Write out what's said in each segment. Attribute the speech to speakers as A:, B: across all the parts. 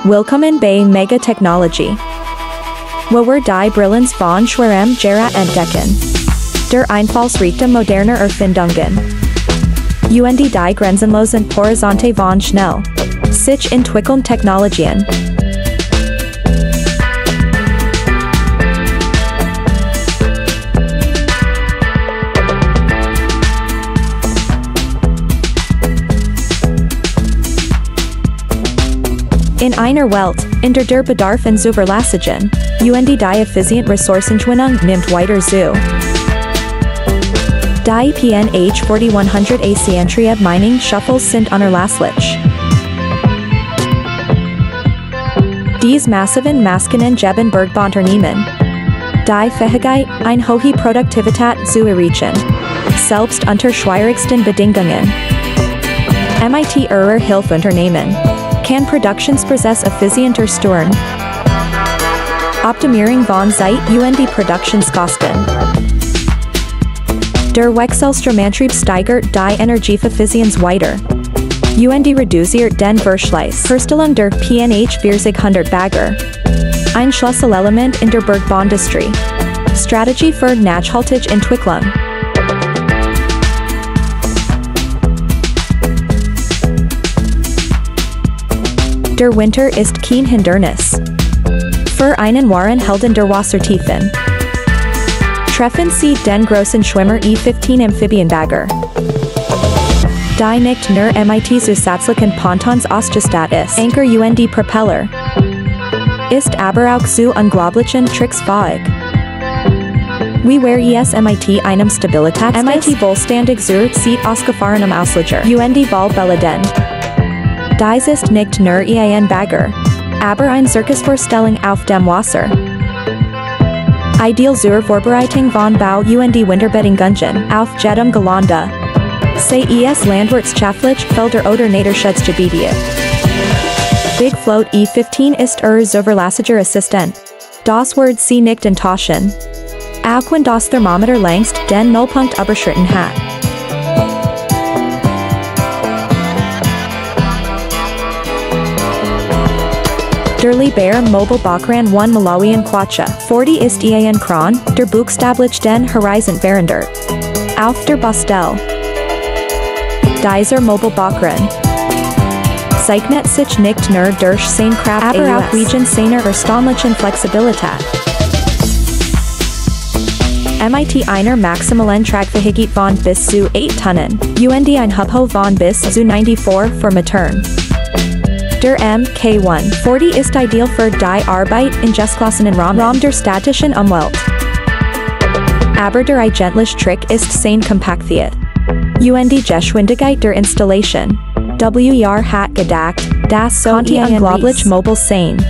A: Willkommen bei Mega Technology. Wo wir die Brillens von schwerem Jahre entdecken. Der Einfallsrichtung moderner Erfindungen. Und die grenzenlosen Horizonte von schnell sich entwickeln Technologien. In einer Welt, in der Bedarf an Zuverlässigen, und die effizient Ressourcengewinnung nimmt weiter zu. Die PNH 4100 AC Mining Shuffles sind unerlässlich. Dies massiven Maskinen geben Bergbauunternehmen. Die Fähigkeit, eine hohe Produktivität zu erreichen. Selbst unter schwierigsten Bedingungen. MIT Hilfeunternehmen. Kann Produktionsprozess effizienter steuern. Optimierung von Zeit und die Produktionskosten. Der Wechselstromantreib steigert die Energieeffizienz weiter. Und die reduziert den Verschleiß. Herstellung der PNH 400 Bagger. Ein Schlüsselelement in der Bergbauindustrie. Strategie für nachhaltige Entwicklung. Der Winter ist kein Hindernis. Für einen wahren Helden der Wassertiefen. Treffen Sie den großen Schwimmer E15 Amphibienbagger. Die nicht nur MIT zusätzlichen Pontons ausgestattet ist. Anchor und Propeller. Ist aber auch zu unglaublichen Tricks fähig. Wie wäre es MIT einem Stabilitätstest? MIT vollständig zur Zeit ausgefahrenem Auslöser. Und die Ballbelledend. Dies ist nicht nur ein Bagger, aber ein Circusvorstellung auf dem Wasser. Ideal zur Vorbereitung von Bau und die Winterbedingungen auf jedem Gelände. Sei es landwirtschaftlich, Felder oder Naturschutzgebiete. Big Float E15 ist zuverlässiger Assistent. Das wird Sie nicht enttäuschen. Auch wenn das Thermometer längst den Nullpunkt überschritten hat. Der Lieber Mobile Bakran 1 Malawian Quacha 40 ist ein Kran, der buchstäblich den Horizont verandert. Auf der Bastel. Dieser Mobile Bakran zeichnet sich nicht nur durch seine Kraft, aber auch wegen seiner erstaunlichen Flexibilität. MIT einer maximalen Tragfähigkeit von bis zu 8 Tonnen, und ein Hubho von bis zu 94 für Motoren. Der MK140 ist ideal für die Arbeit in Extraklassen im Rahmen der statischen Umwelt. Aber der eigentliche Trick ist seine Kompaktheit. Und die Geschwindigkeit der Installation. Jahr hat gedacht, das so die unglaublich mobile sein.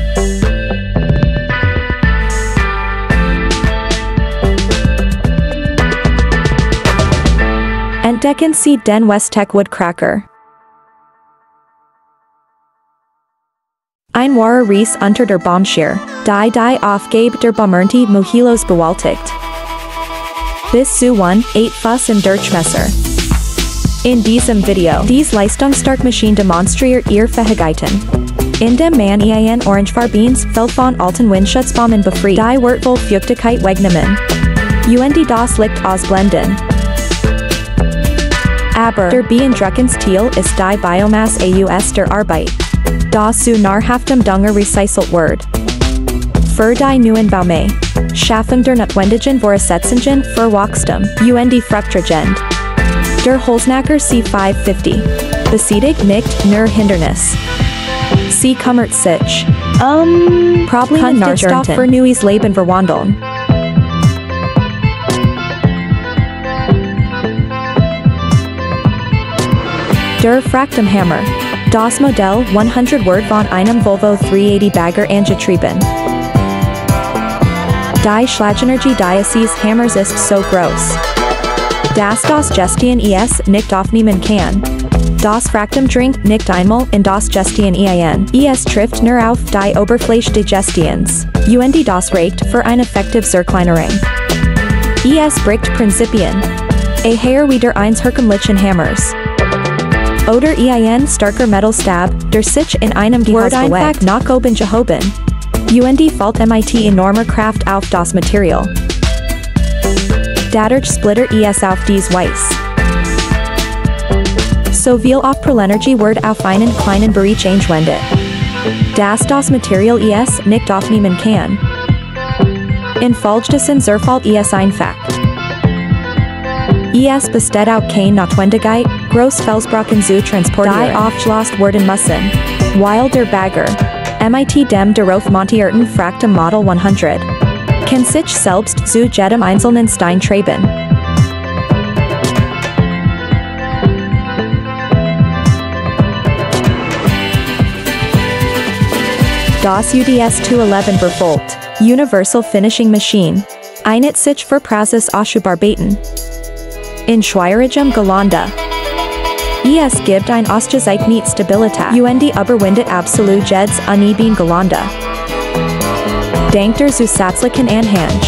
A: Entdecken Sie den Westtech Woodcracker. Ein wahrer Ries unter der Baumschere, die Aufgabe der Baumernte Muhilos bewältigt. Bis zu 8 Fuß im Durchmesser. In diesem Video, diese leistungsstarke Maschine demonstriert ihre Fähigkeiten. Indem man ein orangefarbines Feld von alten Windschutzbäumen befreit, die wird wohl Feuchtigkeit wegnehmen. Und das Licht ausblenden. Aber der beeindruckendste Teil ist die Biomasse aus der Arbeit. Das zu nahrhaftem Dünger recycelt wird. Für die neuen Bäume. Schaffung der notwendigen Voraussetzungen für Wachstum. Und die Fruchtregend. Der Holzknacker C550. Besiegt nicht nur Hindernis. Sie kümmert sich. Probleme Nahrstoff für neues Leben verwandeln. Der Frachtenhammer. Das Modell 100 wird von einem Volvo 380 Bagger angetrieben. Die Schlagenergie dieses Hammers ist so groß, dass das Gestien es nicht aufnehmen kann. Das Frachtem dringt nicht einmal in das Gestien ein. Es trifft nur auf die Oberfläche des Gestiens. Und das reicht für eine effektive Zerkleinerung. Es bricht Prinzipien. Eher wie der eins herkömmlichen Hammers. Oder ein starker Metallstab, der sich in einem Gehäuse bewegt, nach oben gehoben. Und fällt mit enormer Kraft auf das Material. Dadurch splitter es auf dies Weiß. So viel Aufprallenergie wird auf einen kleinen Bereich eingewendet. Das Material es nicht aufnehmen kann. Infolgedessen zerfällt es einfach. Es besteht auch keine Notwendigkeit, groß Felsbrocken zu transportieren, die aufgelost werden müssen. Weil der Bagger, mit dem darauf montierten Fraktem Model 100, kann sich selbst zu jedem einzelnen Stein treiben. Das UDS 211 verfolgt, Universal Finishing Machine, einit sich für Praxis auszuarbeiten. In schwierigem Gelände. Es gibt ein ausgezeichnete Stabilität und überwindet absolut jedes uneben Gelände. Dank der zusätzlichen Anhang.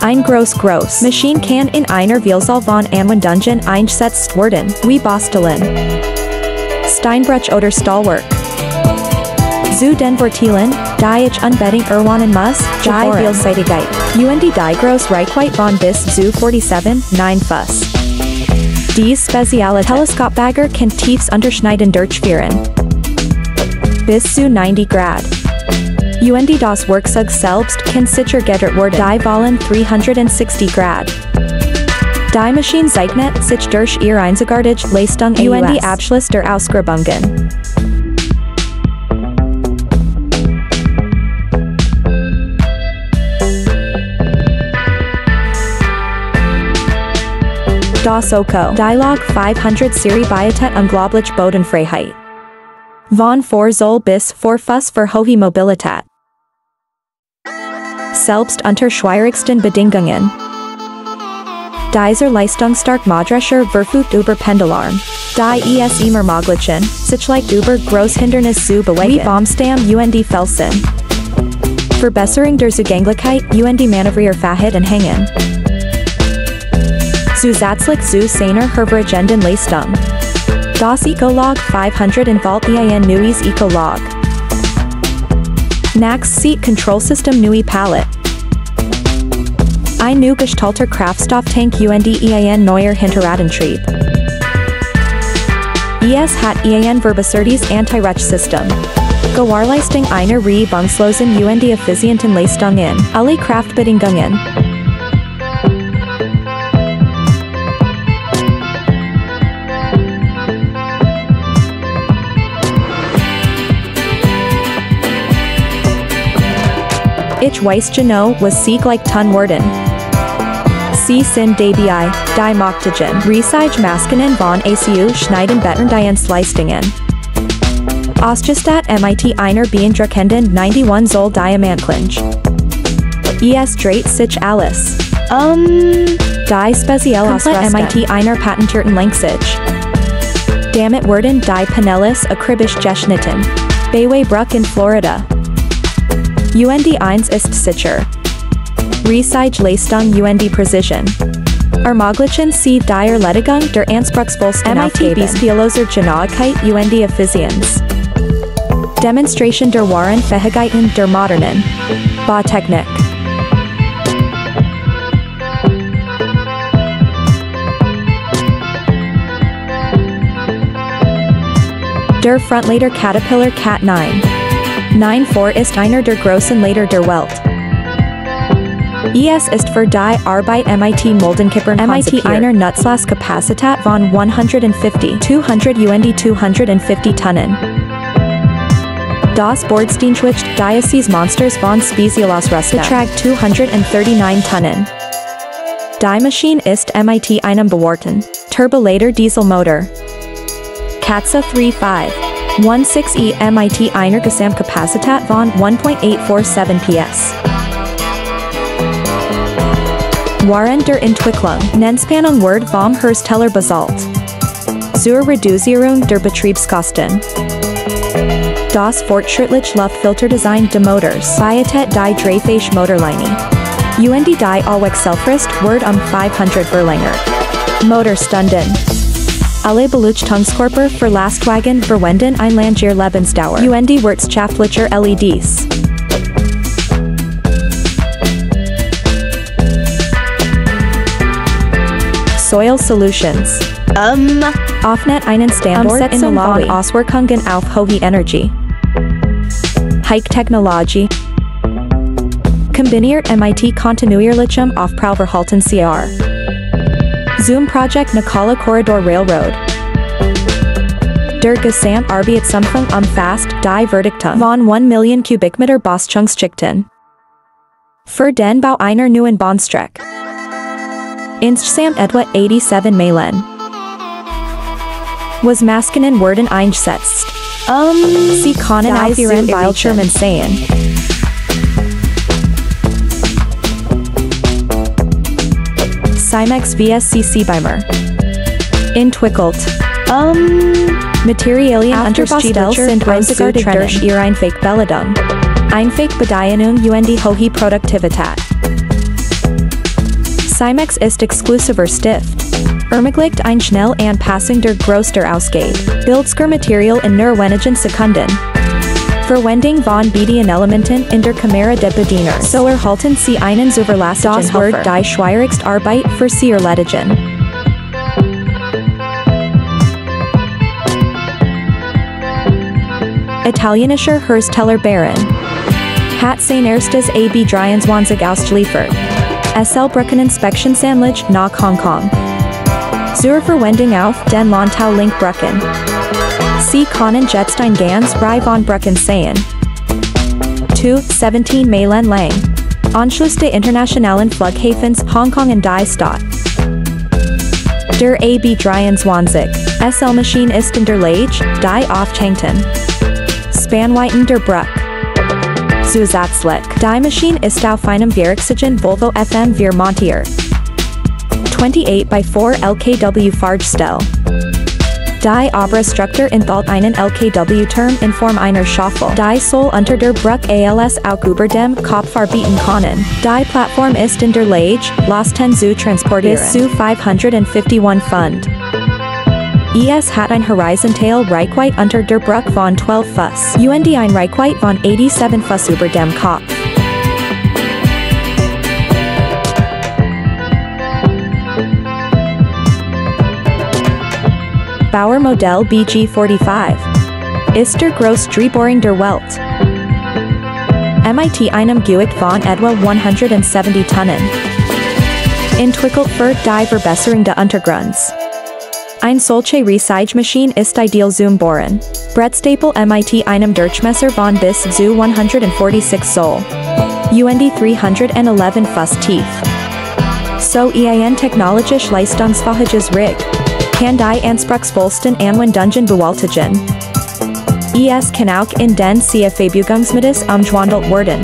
A: Ein groß Maschine kann in einer Vielzahl von Anwendungen eingesetzt werden, wie Basteln, Steinbruch oder Stahlwerk. Zu den Vorteilen, die ich unbedingt erwähnen muss, die Vielseitigkeit. Und die große Reichweite von bis zu 47,9 Fuß. Dies spezielle Teleskopbagger kann tiefs unterschneiden durchführen. Bis zu 90 Grad. Und das Werkzeug selbst kann sicher gedreht werden. Die wollen 360 Grad. Die Maschine zeichnet sich durch ihr einzigartige Leistung und die Abschluss der Ausgrabungen. Das Oko. Dialog 500 Serie bietet unglaubliche Bodenfreiheit. Von 4 Zoll bis 4 Fuß für hohe Mobilität. Selbst unter schwierigsten Bedingungen. Dieser leistungsstark Madrescher verfügt über Pendelarm. Die es immer möglichen, sich leicht über Großhindernisse zu bewegen. Wie Baumstamm und Felsen. Verbesserung der Zugänglichkeit und Manövrierfähigkeit und Hängen. Zusätzlich zu seiner hervorragenden Leistung. Das Ecolog 500 enthält ein neues Ecolog. Nax Seat Control System neue Palette. Ein neu gestalter Kraftstofftank und ein neuer Hinterradantrieb. Es hat ein verbessertes Anti-Rutsch-System. Gewährleistung einer reibungslosen und effizienten Leistung in alle Kraftbedingungen. Ich weiß genau, was sie gleich tun werden. Sie sind dabei, die möglichen Recyclmaschinen von ACU schneiden betten die Leistungen. Ausgestattet mit einer beeindruckenden 91 Zoll Diamantlinge. Es dreht sich alles. Die speziell ausgerüstet mit einer patentierten Längsicht. Damit werden die Paneles akribisch geschnitten. Bayway Brook in Florida. Und 1 ist sicher. Recyclleistung und Precision. Ermöglichen sie die Erledigung der anspruchsvollsten Aufgaben. Bespieloser Genauigkeit und Effizienz. Demonstration der wahren Fähigkeiten der modernen Bautechnik. Der Frontlader Caterpillar Cat 9. 9.4 ist einer der großen Lader der Welt. Es ist für die Arbeit mit Moldenkippern konzipiert. Einer Nutzlastkapazität von 150, 200 und 250 Tonnen. Das Bordsteinschwitzt Diocese Monsters von Spezialausrüstung beträgt 239 Tonnen. Die Maschine ist mit einem bewahrten Turbolader Dieselmotor. Katze 3.5. 16E mit einer Gesamtkapazität von 1.847 PS. Während der Entwicklung, Nennspannung wird vom Hersteller bezahlt. Zur Reduzierung der Betriebskosten. Das fortschrittliche Luftfilterdesign der Motors bietet die Drehfähige Motorlinie. Und die Allwechselfrist wird 500 verlängert. Motorstunden. Alle Beleuchtungskörper für Lastwagen verwenden ein lange Lebensdauer. Und wirtschaftliche LEDs. Soil Solutions. Offnet einen Standort in der Lobby. Auswirkungen auf hohe Energie. Hike Technology. Kombiniert mit kontinuierlichem Aufbauverhalten CR. Zoom Project Nacala Corridor Railroad. Der Gesamtarbeitsumfang umfasst die Verdichtung von 1 Million Kubikmeter Bauschungsschichten. Für den Bau einer neuen Bahnstrecke. Insgesamt etwa 87 Meilen. Was Maschinen wurden eingesetzt. Sie können auf ihren Bildschirmen sehen. Simex VSCC Beimer. Entwickelt. Materialien unterstellt sind einzigartig durch ihre Einfachbildung. Einfachbedienung und hohe Produktivität. Simex ist exklusiver Stift. Ermöglicht eine schnelle Anpassung der Größe der Ausgabe. Bildschirmmaterial in nur wenigen Sekunden. Verwendung von Medienelementen in der Kamera des Bedieners. So erhalten Sie einen zuverlässigen Das wird die schwierigste Arbeit für Sie erledigen. Italienischer Hersteller Baron. Hat sein erstes AB23 ausgeliefert. SL Brückeninspektionsanlage nach Hongkong. Zur Verwendung auf den Landtau-Link Brücken. Sie können jetzt ein ganz Reihe von Brücken sehen. 17 Meilen lang. Anschluss der internationalen Flughafens Hongkong und die Stadt. Der AB23 SL-Maschine ist in der Lage, die aufzuhängen. Spannweiten der Brücke. Zusätzlich, die Maschine ist auf einem vierachsigen Volvo FM4 montiert. 28 by 4 LKW Fahrgestell. Die Oberstruktur enthält einen LKW-Turm in Form einer Schaufel. Die soll unter der Brücke als auch über dem Kopf arbeiten können. Die Plattform ist in der Lage, Lasten zu transportieren. Bis zu 551 Pfund. Es hat ein horizontal Reichweite unter der Brücke von 12 Fuß. Und ein Reichweite von 87 Fuß über dem Kopf. Bauermodell BG45. Ist der größte Drehbohrung der Welt. Mit einem Gewicht von etwa 170 Tonnen. Entwickelt für die Verbesserung des Untergrunds. Ein solche Recyclmaschine ist ideal zum Bohren. Brettstaple mit einem Durchmesser von bis zu 146 Zoll. Und 311 Fuß tief. So ein technologisch leistungsfähiges Rig. Kann die anspruchsvollsten Anwendungen bewältigen. Es kann auch in den CFA-Bugungsmodus umgewandelt werden.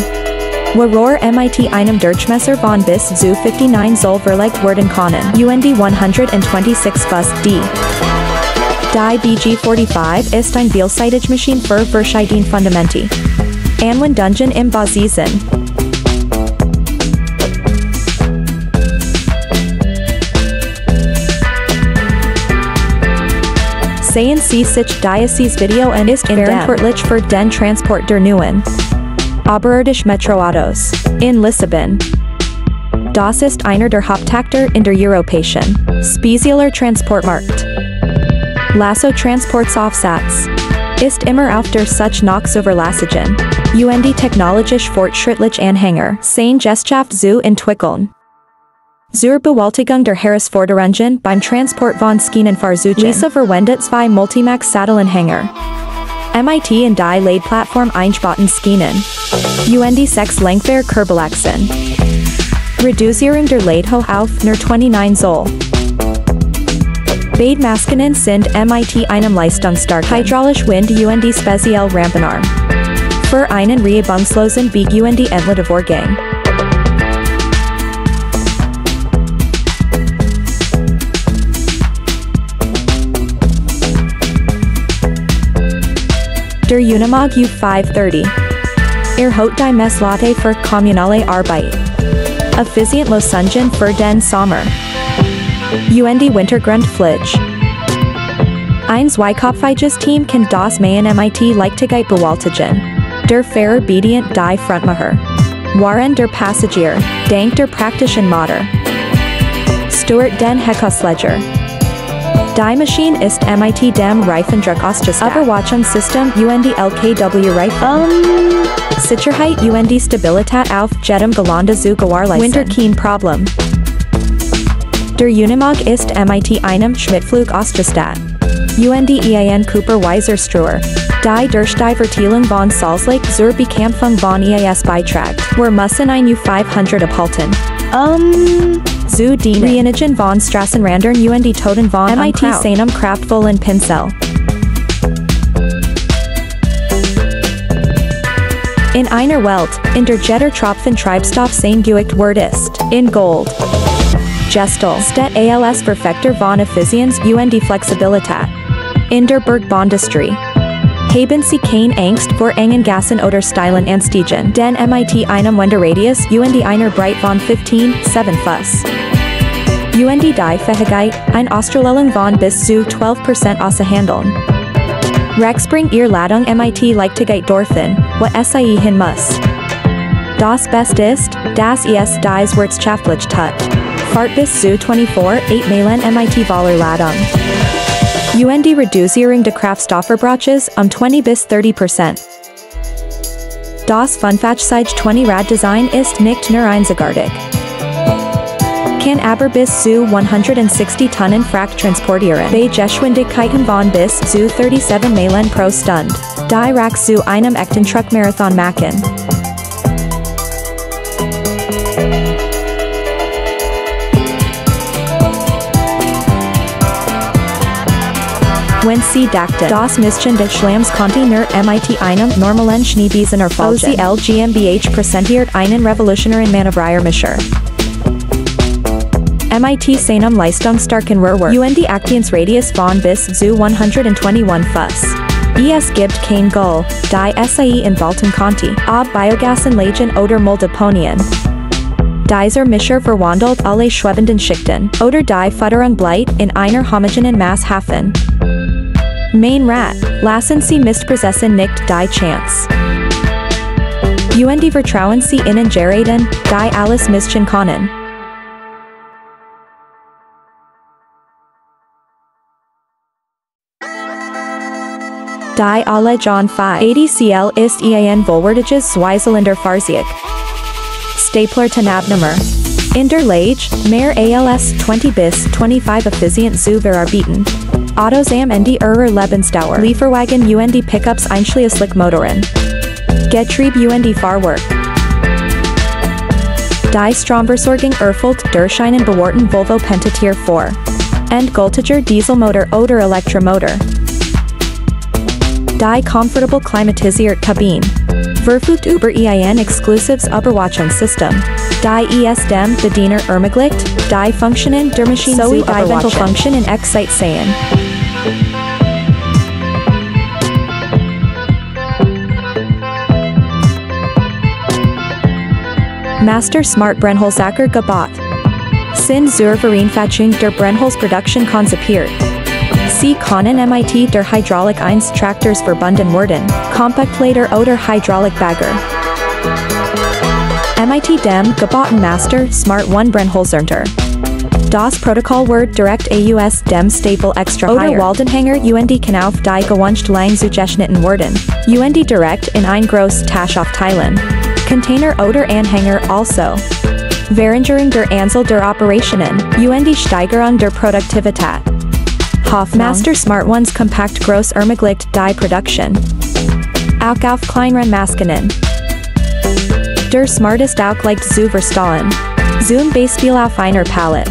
A: Worauf mit einem Durchmesser von bis zu 59 Zoll verlegt werden können. Und 126 Fuß die. Die BG45 ist ein vielseitige Maschine für verschiedene Fundamente. Anwendungen im Bauswesen. Sehen Sie sich dieses Video und ist verantwortlich für den Transport der neuen oberirdischen Metroautos in Lissabon. Das ist einer der Hauptakteure in der europäischen spezieller Transportmarkt. Lasso Transportsaufsatz ist immer auf der Suche nach zuverlässigen und technologisch fortschrittlich Anhänger sein Gesellschaft zu entwickeln. Zur Bewältigung der Herausforderungen beim Transport von Schienenfahrzeugen. Lisa verwendet zwei Multimax-Sattelanhänger. Mit in die Ladeplattform eingebauten Schienen. Und 6 Lenkwehr Kurbelachsen. Reduzierung der Ladehoch auf nur 29 Zoll. Beide Maschinen sind mit einem leistungsstarken hydraulisch Wind und speziell Rampenarm. Für einen reibungslosen Beat und endliche Vorgang. Der Unimog U530. Hat die Messlatte für kommunale Arbeit. Effizient Lösungen für den Sommer. Und Wintergrundpflege. Eins Zweikopfiges Team kann das Mayan mit Leichtigkeit bewältigen. Der Fahrer bedient die Frontmacher. Waren der Passagier, dank der praktischen Motor. Stewart den Heckausleger. Die Maschine ist mit dem Reifendruck ausgestattet. Überwachungssystem LKW Reifen. Sicherheit Stabilität auf jedem Gelände zu gewährleisten. Winter kein Problem. Der Unimog ist mit einem Schmidtflug ausgestattet. Cooper Weiser Struer. Die Durchverteilung von Salzlake zur Bekämpfung von EAS beiträgt. Wir müssen eine U500 abhalten. Zu dienen. Reinigen von Straßenrändern Toten von mit seinem kraftvollen Pinsel. In einer Welt, in der jeder Tropfen Treibstoff sein Gewicht wert ist, in Gold. Gestel. Steht als Verfechter von Effizienz Flexibilität. In der Bergbahndustrie. Haben Sie keine Angst vor engen Gassen oder steilen Anstiegen, denn mit einem Wenderadius einer Breit von 15,7 Fuß. Die Fähigkeit, eine Australung von bis zu 12% auszuhandeln. Rex bringt Ihr Ladung mit Leichtigkeit dorthin, wo es hin muss. Das Beste ist, dass es dies wirtschaftlich tut. Fahrt bis zu 24,8 Meilen mit voller Ladung. Reduzierung der Kraftstoffverbrauches 20 bis 30%. Das Funfachzeit 20 Rad Design ist nicht nur einzigartig. Kann aber bis zu 160 Tonnen Fracht transportieren. Bei Geschwindigkeiten von bis zu 37 Meilen pro Stunde. Die Rack zu einem echten Truckmarathon machen. Wenn Sie dachten, das Mädchen des Schlamms konnte nur mit einem normalen Schneebesen erfolgen. OZL GmbH präsentiert einen revolutionären Manövriermischer. Mit seinem leistungsstarken Rohrwerk. Aktionsradius von bis zu 121 Fuß. Es gibt kein Gull, die SAE entfalten konnte, ob Biogasanlagen oder Mülldeponien. Dieser Mischer verwandelt alle schwebenden Schichten, oder die Futterung bleibt in einer homogenen Masshafen. Mein Rat, lassen Sie Mistprozessen nicht die Chance. Vertrauen Sie ihnen Geräten, die alles mischen können. Die alle John 5. ADCL ist ein wohlwärtiges Zweizylinder Fahrzeug. Stapler Tenabnummer. In der Lage, mehr als 20 bis 25 effizient zu verarbeiten. Autos am Ende ihrer Lebensdauer. Lieferwagen Pickups einschließlich Motoren. Getrieb Fahrwerk. Die Stromversorgung erfüllt durch einen bewahrten Volvo Pentatier 4. Endgültiger Dieselmotor oder Elektromotor. Die comfortable klimatisiert Kabine. Verfügt über ein exklusives Überwachungssystem. Die dem Bediener ermöglicht, die Funktionen der Maschine zu überwachen. Funktionen excite sehen. Master Smart Brennholzsacker gebaut. Sind zur Vereinfachung der Brennholzproduktion konzipiert. Sie können mit der Hydraulik 1 Traktors verbunden werden, Kompaktlader oder Hydraulikbagger. Mit dem gebauten Master Smart 1 Brennholzernter. Das Protokoll wird direkt aus dem Stapel extrahiert. Oder Waldenhänger kann auf die gewünschte Länge zugeschnitten werden. Direkt in ein großes Tasche aufteilen. Container oder Anhänger also. Verringerung der Anzahl der Operationen, Steigerung der Produktivität. Master Smart Ones Kompakt groß ermöglicht die Produktion. Auch auf kleineren Maschinen. Der Smart ist auch leicht zu verstauen. Zum Beispiel auf einer Palette.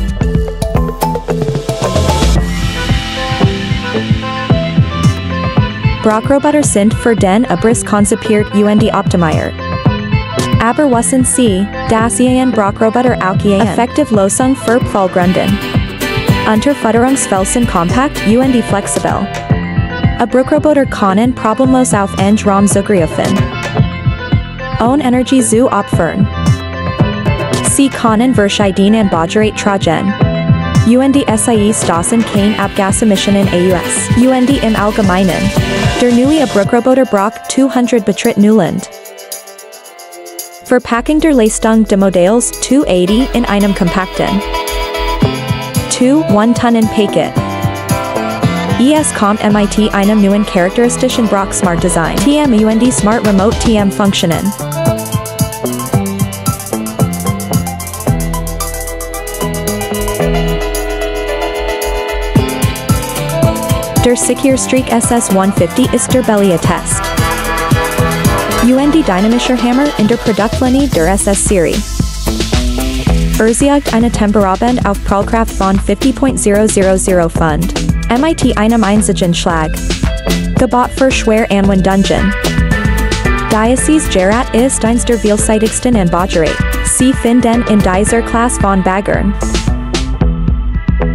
A: Brockroboter sind für den Abriss konzipiert optimiert. Aber wissen Sie, dass ein Brockroboter auch eine effektive Lösung für Pflgründen. Unterfutterungsfelsen kompakt flexibel. A Brockroboter kann problemlos auf Raum zugreifen. Ohne Energie zu opfern. Sie können verschiedene Bodgeräte tragen. UND Stossen kein Abgasemissionen AUS. UND im Allgemeinen. Der neue Bruckroboter Brock 200 betritt Neuland. Verpackung der Leistung des Modells 280 in einem kompakten 2-1 Tonnen Paket. Es kommt mit einem neuen charakteristischen Brock Smart Design. TM Smart Remote TM Funktionen. Der Sicherstreak SS150 ist der Belly-Attest. Dynamischer Hammer in der Produktlinie der SS-Serie. Erzielt eine Temperabend auf Prallkraft von 50.000 Pfund. Mit einem einzigen Schlag. Gebot für schwer Anwen Dungeon. Diocese Gerät ist eins der vielseitigsten Anbaugeräte. Sie finden in dieser Klasse von Baggern.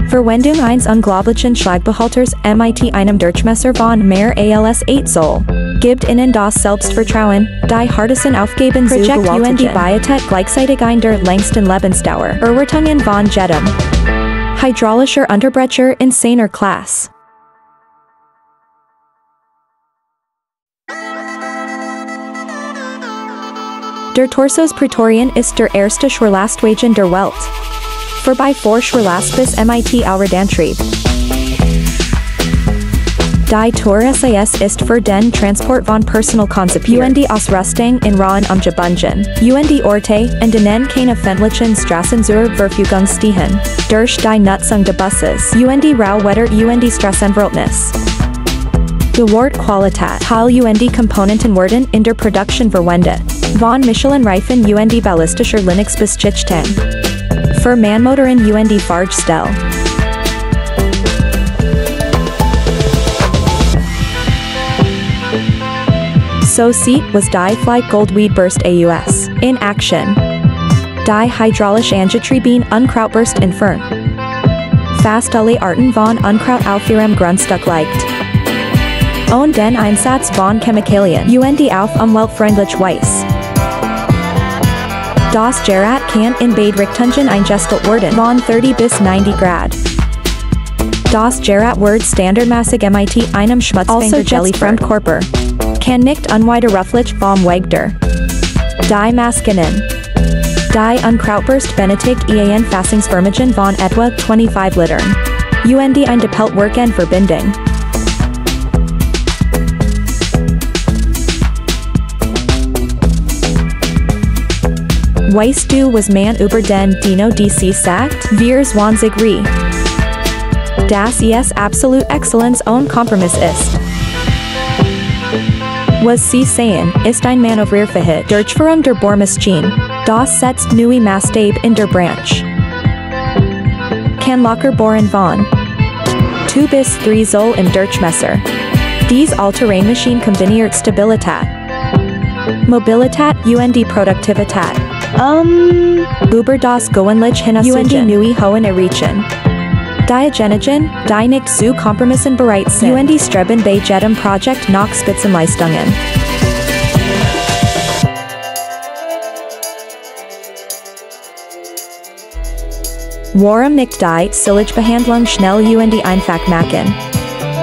A: Verwendung eines unglaublichen Schlagbehalters mit einem Durchmesser von mehr als 8 Zoll. Gibt ihnen das Selbstvertrauen, die hartesten Aufgaben zu bewältigen. Biotech gleichzeitig ein der längsten Lebensdauer. Erwartungen von jedem. Hydraulischer Unterbrecher in seiner Klasse. Der Torsos Praetorian ist der erste Schwerlastwagen der Welt. Vorbei vor Schwerlast bis mit Allradantrieb. Die Tor SAS ist für den Transport von Personal konzipiert. Ausrüstung in Rauen umgebunden. Orte und denen keine öffentlichen Straßen zur Verfügung stehen. Durch die Nutzung des Busses. Rauwetter Stressenverhältnis. Gewordqualität. Teil Komponenten wurden in der Produktion verwendet. Von Michelin-Reifen ballistischer Linux bis Schichtang. Für Manmotoren Fahrgestell. So sieht was die Flight Goldweedburst AUS. In Action. Die hydraulisch angetrieben Unkrautburst entfernt. Fast alle Arten von Unkraut auf ihrem Grundstück liegt. Und den Einsatz von Chemikalien. Auf umweltfreundlich Weise. Das Gerät kann in beide Richtungen eingestellt werden von 30 bis 90 Grad. Das Gerät wird standardmäßig mit einem Schmutzfänger Jelly-Fremdkörper. Kann nicht unwiderruflich vom Weg der. Die Maschinen. Die Unkrautburst benötigt ein Fassungsvermögen von etwa 25 Litern. Ein Doppeltwerk in Verbindung. Weißt du, was man über den Dino DC sagt? Wir 20 Das absolute Exzellenz ohne Kompromiss ist. Was sie sehen, ist ein Manövrierfähig Durchführung der Bohrmaschine. Das setzt neue Maßstab in der Branche. Kann locker bohren von 2 bis 3 Zoll im Durchmesser. Diese All-Terrain-Maschine kombiniert Stabilität, Mobilität Produktivität. Über das Gewöhnliche hinaus neue hohen Erreichen. Diejenigen, die nicht zu Kompromissen bereit sind, streben bei jedem Projekt nach Spitzenleistungen. Warum nicht die Silage-Behandlung schnell einfach machen?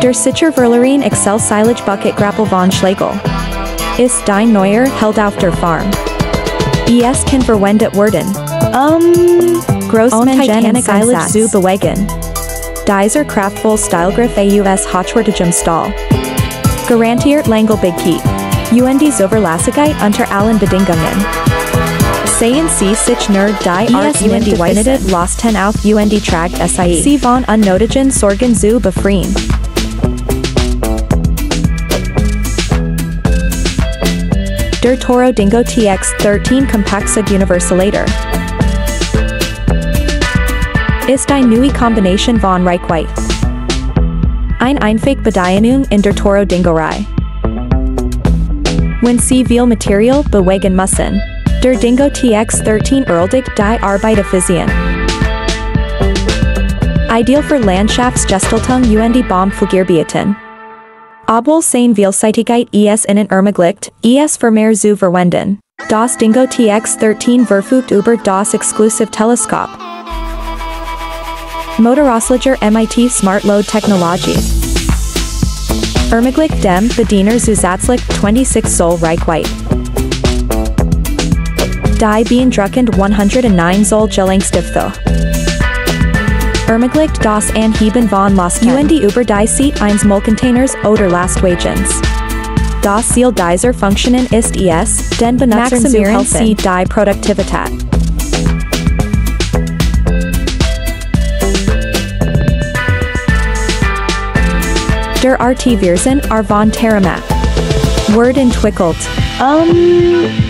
A: Der Sicherverlerin Excel Silage Bucket Grappel von Schlegel. Ist dein neuer Held auf der Farm. Es kann verwendet werden. Großmenge Silage zu bewegen. Dieser kraftvoll Stylegriff aus hochwertigem Stahl. Garantiert lange Bigkeit. Zuverlässigkeit unter allen Bedingungen. Sehen Sie sich nur die Art definitiv Losten auf Tragt SIE. Sie von unnötigen Sorgen zu befreien. Der Toro Dingo TX13 Compact Universalator. Ist eine neue Kombination von Reichweite. Einfache Bedienung in der Toro Dingo-Reihe. Wenn Sie viel Material bewegen müssen, der Dingo TX13 erledigt die Arbeit effizient. Ideal für Landschaftsgestaltung Baumflugierbeeten. Obwohl sein Vielseitigkeit innen ermöglicht, für mehr zu verwenden. Das Dingo TX13 verfügt über das Exclusive Teleskop. Motorosliger MIT Smart Load Technology. Ermöglicht dem Bediener zusätzlich 26 Zoll Reichweite. Die beeindruckend 109 Zoll Gelenkstiftho. Ermöglicht das Anheben von Lastketten und über die Seat 1 Müllcontainers oder Lastwagens. Das Ziel dieser Funktionen ist es, den Benutzern zu helfen, die Produktivität. Der Artivirsen von Terramat. Word entwickelt.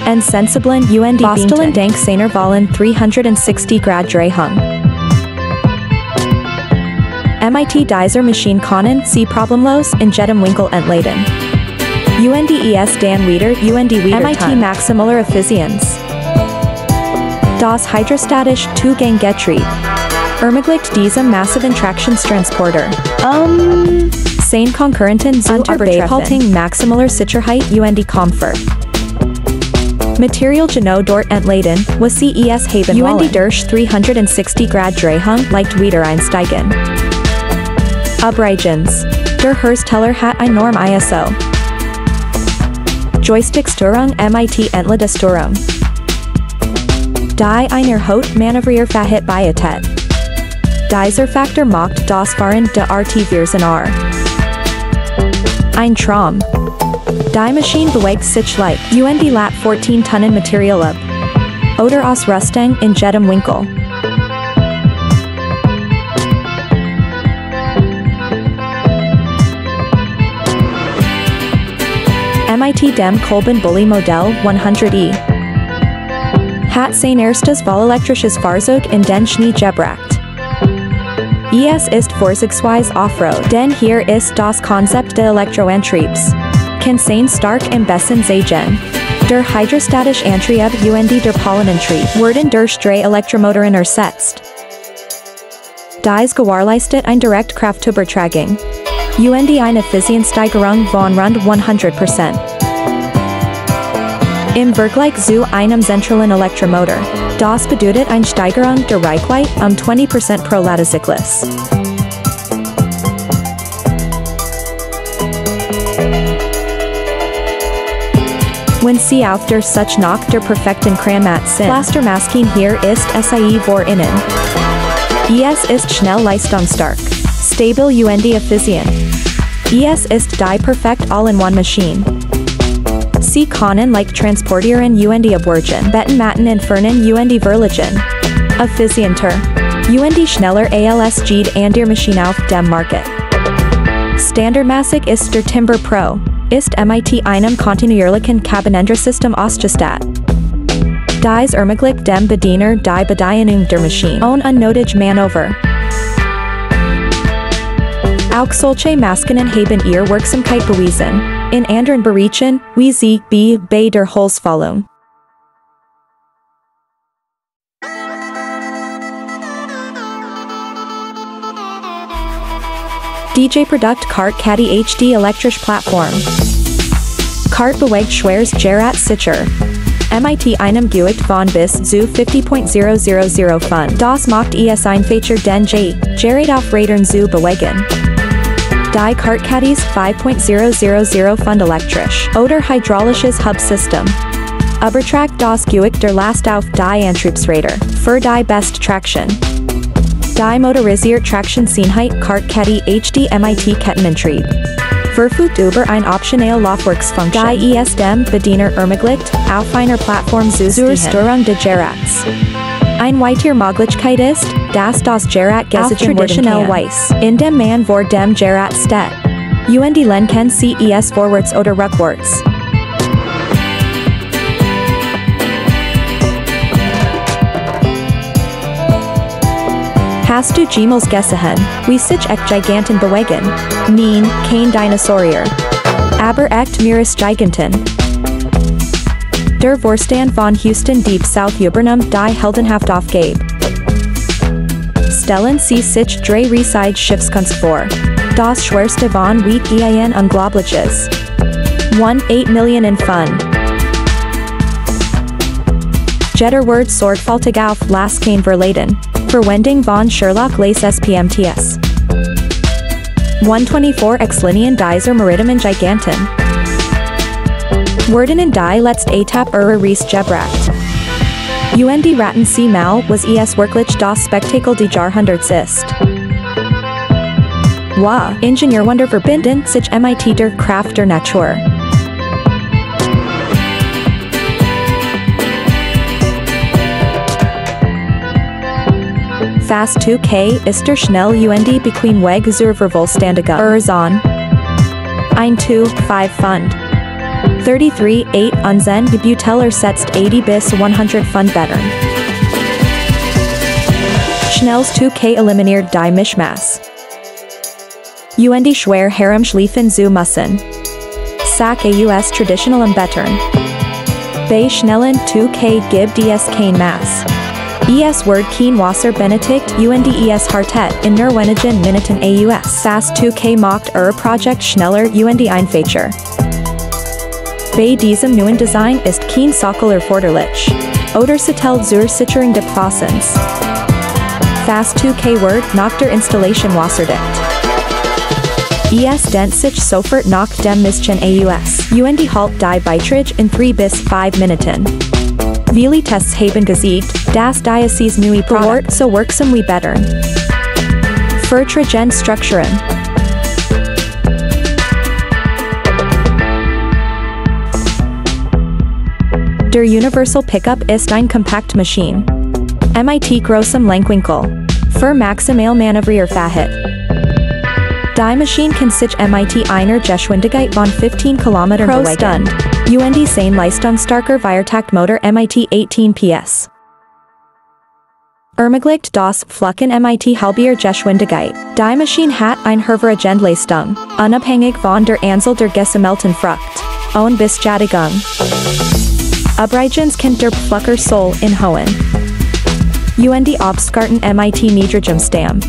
A: En sensiblen und Vielen Dank seiner Vollen 360-Grad-Drehung. MIT dieser Maschine können sie problemlos in jedem Winkel entladen. UNDES Dan Wieder MIT Maximular Effizienz. Das hydrostatische Zuganggetrieb. Ermöglicht diesem massiven Traktionstransporter. Sein Konkurrenten zu Behaltung maximaler Sicherheit und Komfort. Material genau dort entladen, was sie es haben wollen. Und durch 360-Grad-Drehung leicht wieder einsteigen. Übrigens, der Hersteller hat eine Norm ISO. Joysticksteuerung MIT endlede Steuerung. Die einer Haut Manövrierfähigkeit. Dieser Faktor macht das Fahren der Artivirsen Ein Traum. Die Maschine bewegt sich leicht und lat 14 Tonnen Material ab. Oder Ausrüstung in jedem Winkel. MIT dem Kolben Bulli Modell 100e. Hat sein erstes vollelektrisches Fahrzeug in den Schnee gebracht. Es ist vorzugsweise Offroad, denn hier ist das Konzept des Elektroantriebs. Kann sein stark am besten sein. Der hydrostatische Antrieb und der Pollenantrieb wurden durch 3 Elektromotoren ersetzt. Dies gewährleistet eine Direktkraftübertragung. Und eine Effizienzsteigerung von rund 100%. Im Vergleich zu einem zentralen Elektromotor. Das bedeutet eine Steigerung der Reichweite 20% pro Ladezyklus. Wenn Sie auf der Suche nach der perfekten Kramat sind, Pflastermaskin hier ist sie vor Ihnen. Es ist schnell leistungsstark, stabil und effizient. Es ist die perfekt All-in-One-Maschine. Sie können leicht transportieren und abwürgen, Betten matten entfernen und verlegen. Effizienter. Und schneller als jede andere Maschine auf dem Markt. Standardmäßig ist der Timber Pro, ist MIT einem kontinuierlichen Kabinendersystem ausgestattet. Dies ermöglicht dem Bediener die Bedienung der Maschine ohne unnötige Manöver. Auch solche Maschinen haben ihre Wirksamkeit bewiesen. In anderen Bereichen, wie sie bei der Holzfällung. DJ Produkt Kart Caddy HD Elektrisch Plattform. Kart bewegt schweres Gerät sicher. MIT einem Gewicht von bis zu 50.000 Pfund. Das macht es einfacher den Gerät auf Rädern zu bewegen. Die Kartcaddies 5.000 Pfund elektrisch oder hydraulisches Hubsystem. Übertragt das Gewicht der Last auf die Antriebsräder für die best Traction. Die motorisiert Traktionseinheit Kartcaddy HD MIT Kettenantrieb. Verfügt über ein optionale Laufwerksfunktion. Die es dem Bediener ermöglicht, auf einer Plattform zur Steuerung des Geräts. Ein weiter Möglichkeit ist, dass das Gerät gesichert traditionell weiß, indem man vor dem Gerät steht. Und lenken sie es vorwärts oder rückwärts. Hast du jemals gesehen, wie sich Giganten bewegen? Nein, kein Dinosaurier. Aber echt mehrere Giganten. Der Vorstand von Houston Deep South übernahm die heldenhaft Aufgabe. Stellen Sie sich 3 riesige Schiffskunst vor. Das schwerste von Wien unglaubliches. 1,8 Millionen Pfund. Jeder wird sorgfältig auf Lasken verladen. Verwendung von Sherlock Lace SPMTS 124 X Linien dieser Maritimen Giganten Worden in die letzte Etappe ihrer Reise gebracht. Und die Ratten sie mal was es wirklich das Spektakel des Jahrhunderts ist. Wow, Ingenieurwunder verbinden sich mit der Kraft der Natur. Fast 2K ist der schnell und bequem Weg zur vollständige Zone. 1-2-5 Fund. 33-8 Unsinn Gebuteller setzt 80 bis 100 Fund bettern. Schnells 2K eliminiert die Mischmaß. Und schwer herumschleifen zu müssen. Sack aus traditionellem Bettern. Bei schnellen 2K gibt es kein Maß. Es wird kein Wasser benötigt und es hartet in nur wenigen Minuten aus. Fast 2K macht ihr Projekt schneller und einfacher. Bei diesem neuen Design ist kein Sockel erforderlich. Oder Sattel zur Sicherung des Fassens. Fast 2K wird nach der Installation wasserdicht. Es dent sich sofort nach dem Mischen aus. Und halt die Beiträge in 3 bis 5 Minuten. Viele Tests haben gezeigt, dass dieses neue Produkt so wirksam wie Bettern. Vertragen Strukturen. Der Universal Pickup ist ein Kompaktmaschine. Mit großem Lenkwinkel. Für maximal Manövrierfähigkeit. Die Maschine kann sich mit einer Geschwindigkeit von 15 km pro Stunde. Und sein leistungsstarker Viertaktmotor mit 18 PS. Ermöglicht das Flucken mit halbier Geschwindigkeit. Die Maschine hat eine höhere Leistung, unabhängig von der Anzahl der gesammelten Frucht. Und bis Jadigung. Übrigens kennt der Pflücker Soul in hohen. Und Obstgarten mit niedrigem Stamm.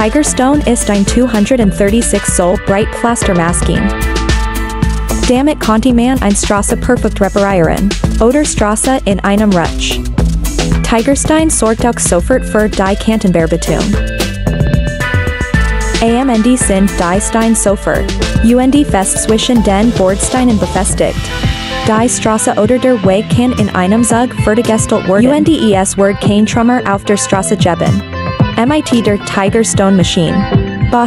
A: Tigerstone ist ein 236 Zoll Breitpflastermaschine. Damit konnte man eine Straße perfekt reparieren, oder Straße in einem Rutsch. Tigerstein sorgt auch sofort für die Kantenbearbeitung. AMND sind die Stein sofort, und fest zwischen den Bordsteinen befestigt. Die Straße oder der Weg kann in einem Zug fertiggestellt werden. Und es wird kein Trümmer auf der Straße geben. Mit der Tigerstone Maschine.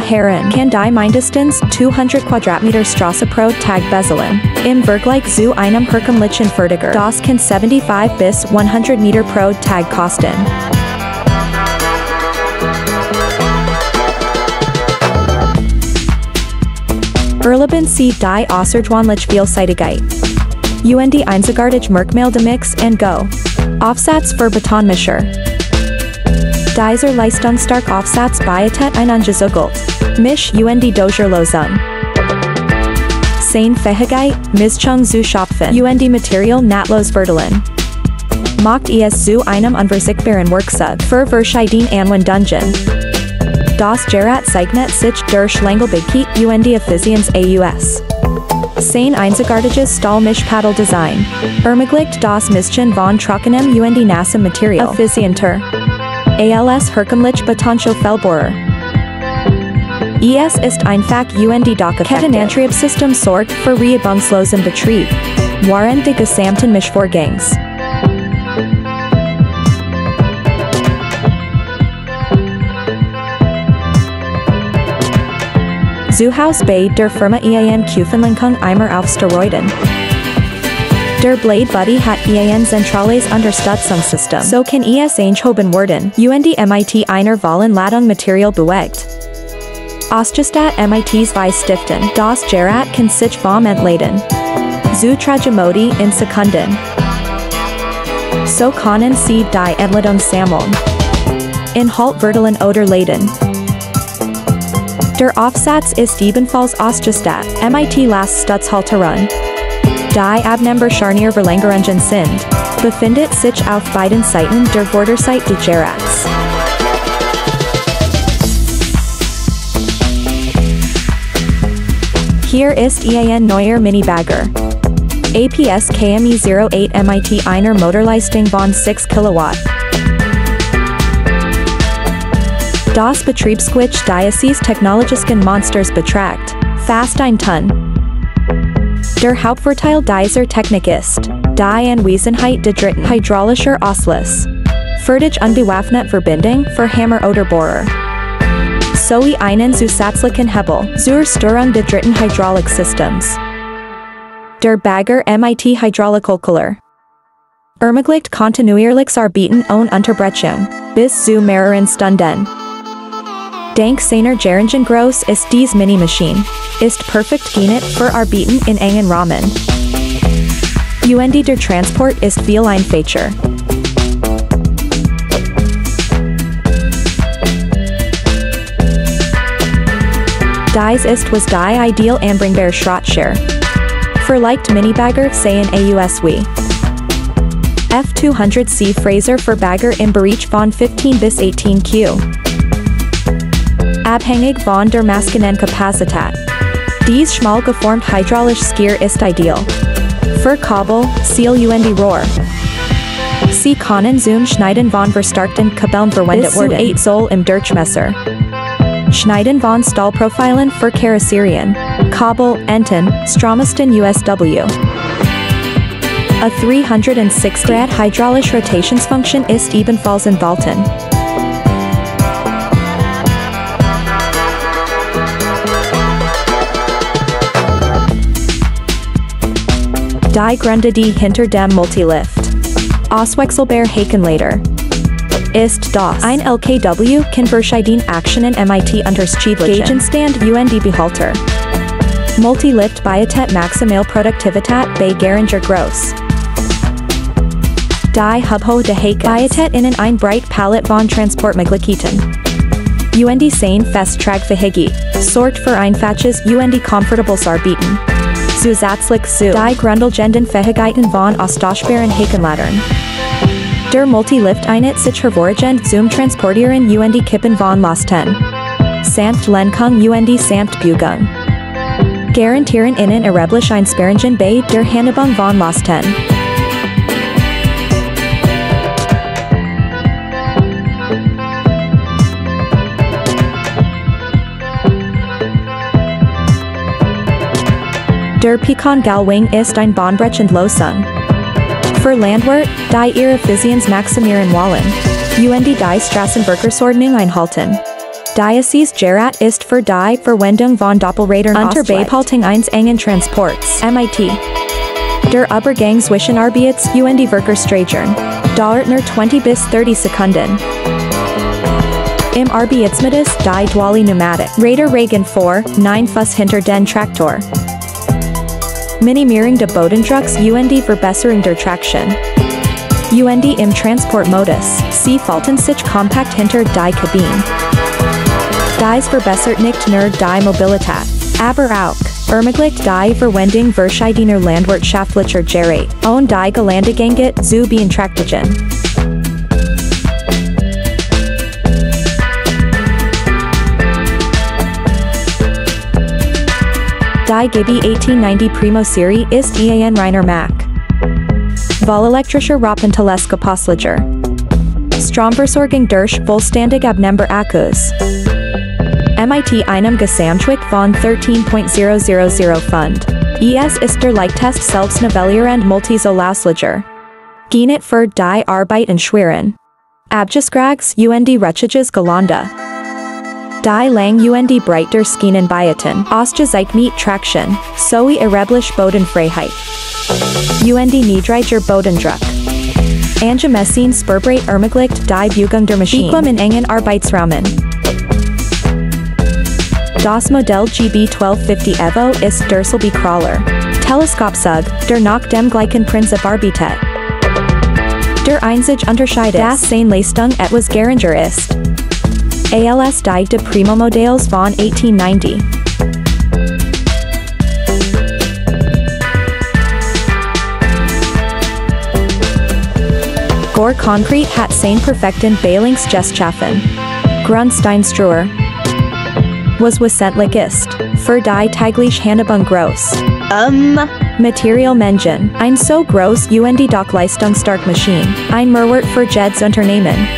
A: Herren kann die mindestens 200 Quadratmeter Straße pro Tag beseln. Im Vergleich zu einem herkömmlichen Fertiger. Das kann 75 bis 100 Meter pro Tag kosten. Erleben Sie die außergewöhnliche Vielseitigkeit. Und einzigartige Merkmal de Mix and Go. Aufsatz für Betonmischer. Dieser leistungsstark Aufsatz bietet einen angezügelt. Misch und Dozier Lösung. Seine Fähigkeit, Mischung zu schöpfen und Material nahtlos verteilen. Macht es zu einem unversichtbaren Werkzeug für verschiedene Anwendungen. Das Gerät zeichnet sich durch Schlangelbigkeit und Effizienz aus. Sein einzigartiges Stahlmischpaddel-Design ermöglicht das Mischen von trockenem und nassem Material effizienter. Als herkömmlich Betonschaufelbohrer. Es ist einfach und doch Kettenantriebssystem sorgt für reibungslosen Betrieb. Während des gesamten Mischvorgangs. Zuhaus bei der Firma Kuchenlenkung Eimer auf Steroiden. Der Blade Buddy hat zentrales Unterstützungssystem. So kann es angehoben werden und mit einer vollen Ladung Material bewegt. Ausgestattet mit zwei Stiften. Das Gerät kann sich vom entladen. Zu Tragimodi in Sekunden. So können Sie die Entladung sammeln. Inhalt verteilen oder laden. Der Aufsatz ist ebenfalls ausgestattet mit Laststützhalterung. Die Abnehmbar Scharnierverlängerungen sind, befindet sich auf beiden Seiten der Vorderseite des Geräts. Hier ist ein neuer Mini-Bagger. APS KME08 MIT einer Motorleistung von 6 Kilowatt. Das Betriebsgewicht dieses technologischen Monsters beträgt fast ein Ton. Der Hauptvorteil dieser Technik ist die Anwesenheit der dritten hydraulischer Ausschluss. Für die unbewaffnete Verbindung für Hammer oder Bohrer. Sowie einen zusätzlichen Hebel zur Steuerung der dritten Hydrauliksystems. Der Bagger MIT Hydraulikkalkuler ermöglicht kontinuierliches Arbeiten ohne Unterbrechung bis zu mehreren Stunden. Dank seiner geringen Größe ist diese Mini-Maschine ist perfekt geeignet für Arbeiten in engen Rahmen. Der Transport ist viel einfacher. Dies ist was die ideal anbringbare Schrottschere. Verleicht Minibagger seien AUSW. F200C Fraser für Bagger im Bereich von 15 bis 18 Q. Abhängig von der Maschinenkapazität. Dies schmal geformt hydraulisch Skier ist ideal. Für Kabel, Seal Rohr. Sie können zum Schneiden von verstärkten Kabeln verwendet werden. Bis zu 8 Zoll im Durchmesser. Schneiden von Stahlprofilen für Karosserien, Kabel, Enten, Strommasten USW. A 360° hydraulische Rotationsfunktion ist ebenfalls enthalten. Die Gründe die hinter dem Multilift. Auswechselbar Hakenlader. Ist das ein LKW kann verschiedene Aktionen MIT unterschiedlichen Gegenstand Behalter. Multilift bietet maximal Produktivität bei geringer Größe. Die Hubho de Haken bietet ihnen ein breit Palette von Transportmöglichkeiten. Sein Festtragfähige sorgt für einfaches komfortables Arbeiten. Zusätzlich zu die grundlegenden Fähigkeiten von austauschbaren Hakenladern. Der Multilift einigt sich hervorragend zum Transportieren Kippen von Lasten. Samt Lenkung samt Biegung. Garantieren ihnen erheblich Einsparungen bei der Handhabung von Lasten. Der Pecan-Galwing ist ein Bahnbrechentlösung. Für Landwirt, die ihre Effizienz maximieren wollen. Die Straßenverkehrsordnung einhalten. Dieses Gerät ist für die Verwendung von Doppelrädern unter Beibehaltung eines engen Transports. MIT. Der Übergang zwischen Arbeits- Verkehrsstreichern dauert nur 20 bis 30 Sekunden. Im Arbeitsmodus die Duale Pneumatik. Räder regen vor, 9 Fuß hinter den Traktor. Minimierung de Bodendrucks Verbesserung der Traction. Im Transportmodus, sie falten sich kompakt hinter die Kabine. Dies verbessert nicht nur die Mobilität, aber auch ermöglicht die Verwendung verschiedener landwirtschaftlicher Geräte und die Gelandegänge zu beeinträchtigen. Die GB 1890 Primo Serie ist ein reiner Mac. Vollelektrischer Rappenteleskopauslager. Stromversorgung durch vollständige Abnehmbar Akkus. MIT einem Gesamtgewicht von 13.000 Pfund. Es ist der leichtest selbstnivellierend Multisolauslager. Geeignet für die Arbeit in schweren Abgesgrags Rutschliches Gelände. Die lang breiter Schienen bieten ausgezeichnet Traction, sowie erheblich Bodenfreiheit. Niedriger Bodendruck. Angemessen Spurbreit ermöglicht die Biegung der Maschine in engen Arbeitsräumen. Das Modell GB 1250 Evo ist der Crawler. Teleskopzug, der nach dem gleichen Prinzip arbeitet. Der einzige Unterschied ist, dass seine Leistung etwas geringer ist. ALS die de Primo Modells von 1890. Gore Concrete hat seine perfekten Balingsgeschaffen. Grundsteinstruer. Was wesentlich ist, für die tägliche Handhabung groß. Materialmengen, ein so groß und doch leistungsstark Maschine, ein Mehrwert für jedes Unternehmen.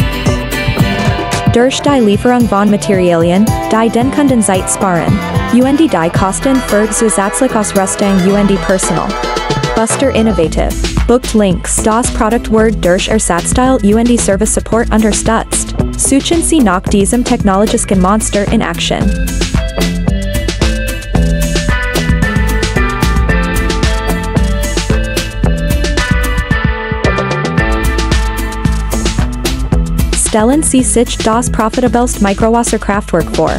A: Durch die Lieferung von Materialien, die den Kunden Zeit sparen, und die Kosten für zusätzliche Ausrüstung und Personal. Buster Innovative. Booked Links. Das Produkt wird durch Ersatzteil und Service Support unterstützt. Suchen Sie nach diesem technologischen Monster in Action. Stellen Sie sich das profitabelste Mikrowasserkraftwerk vor.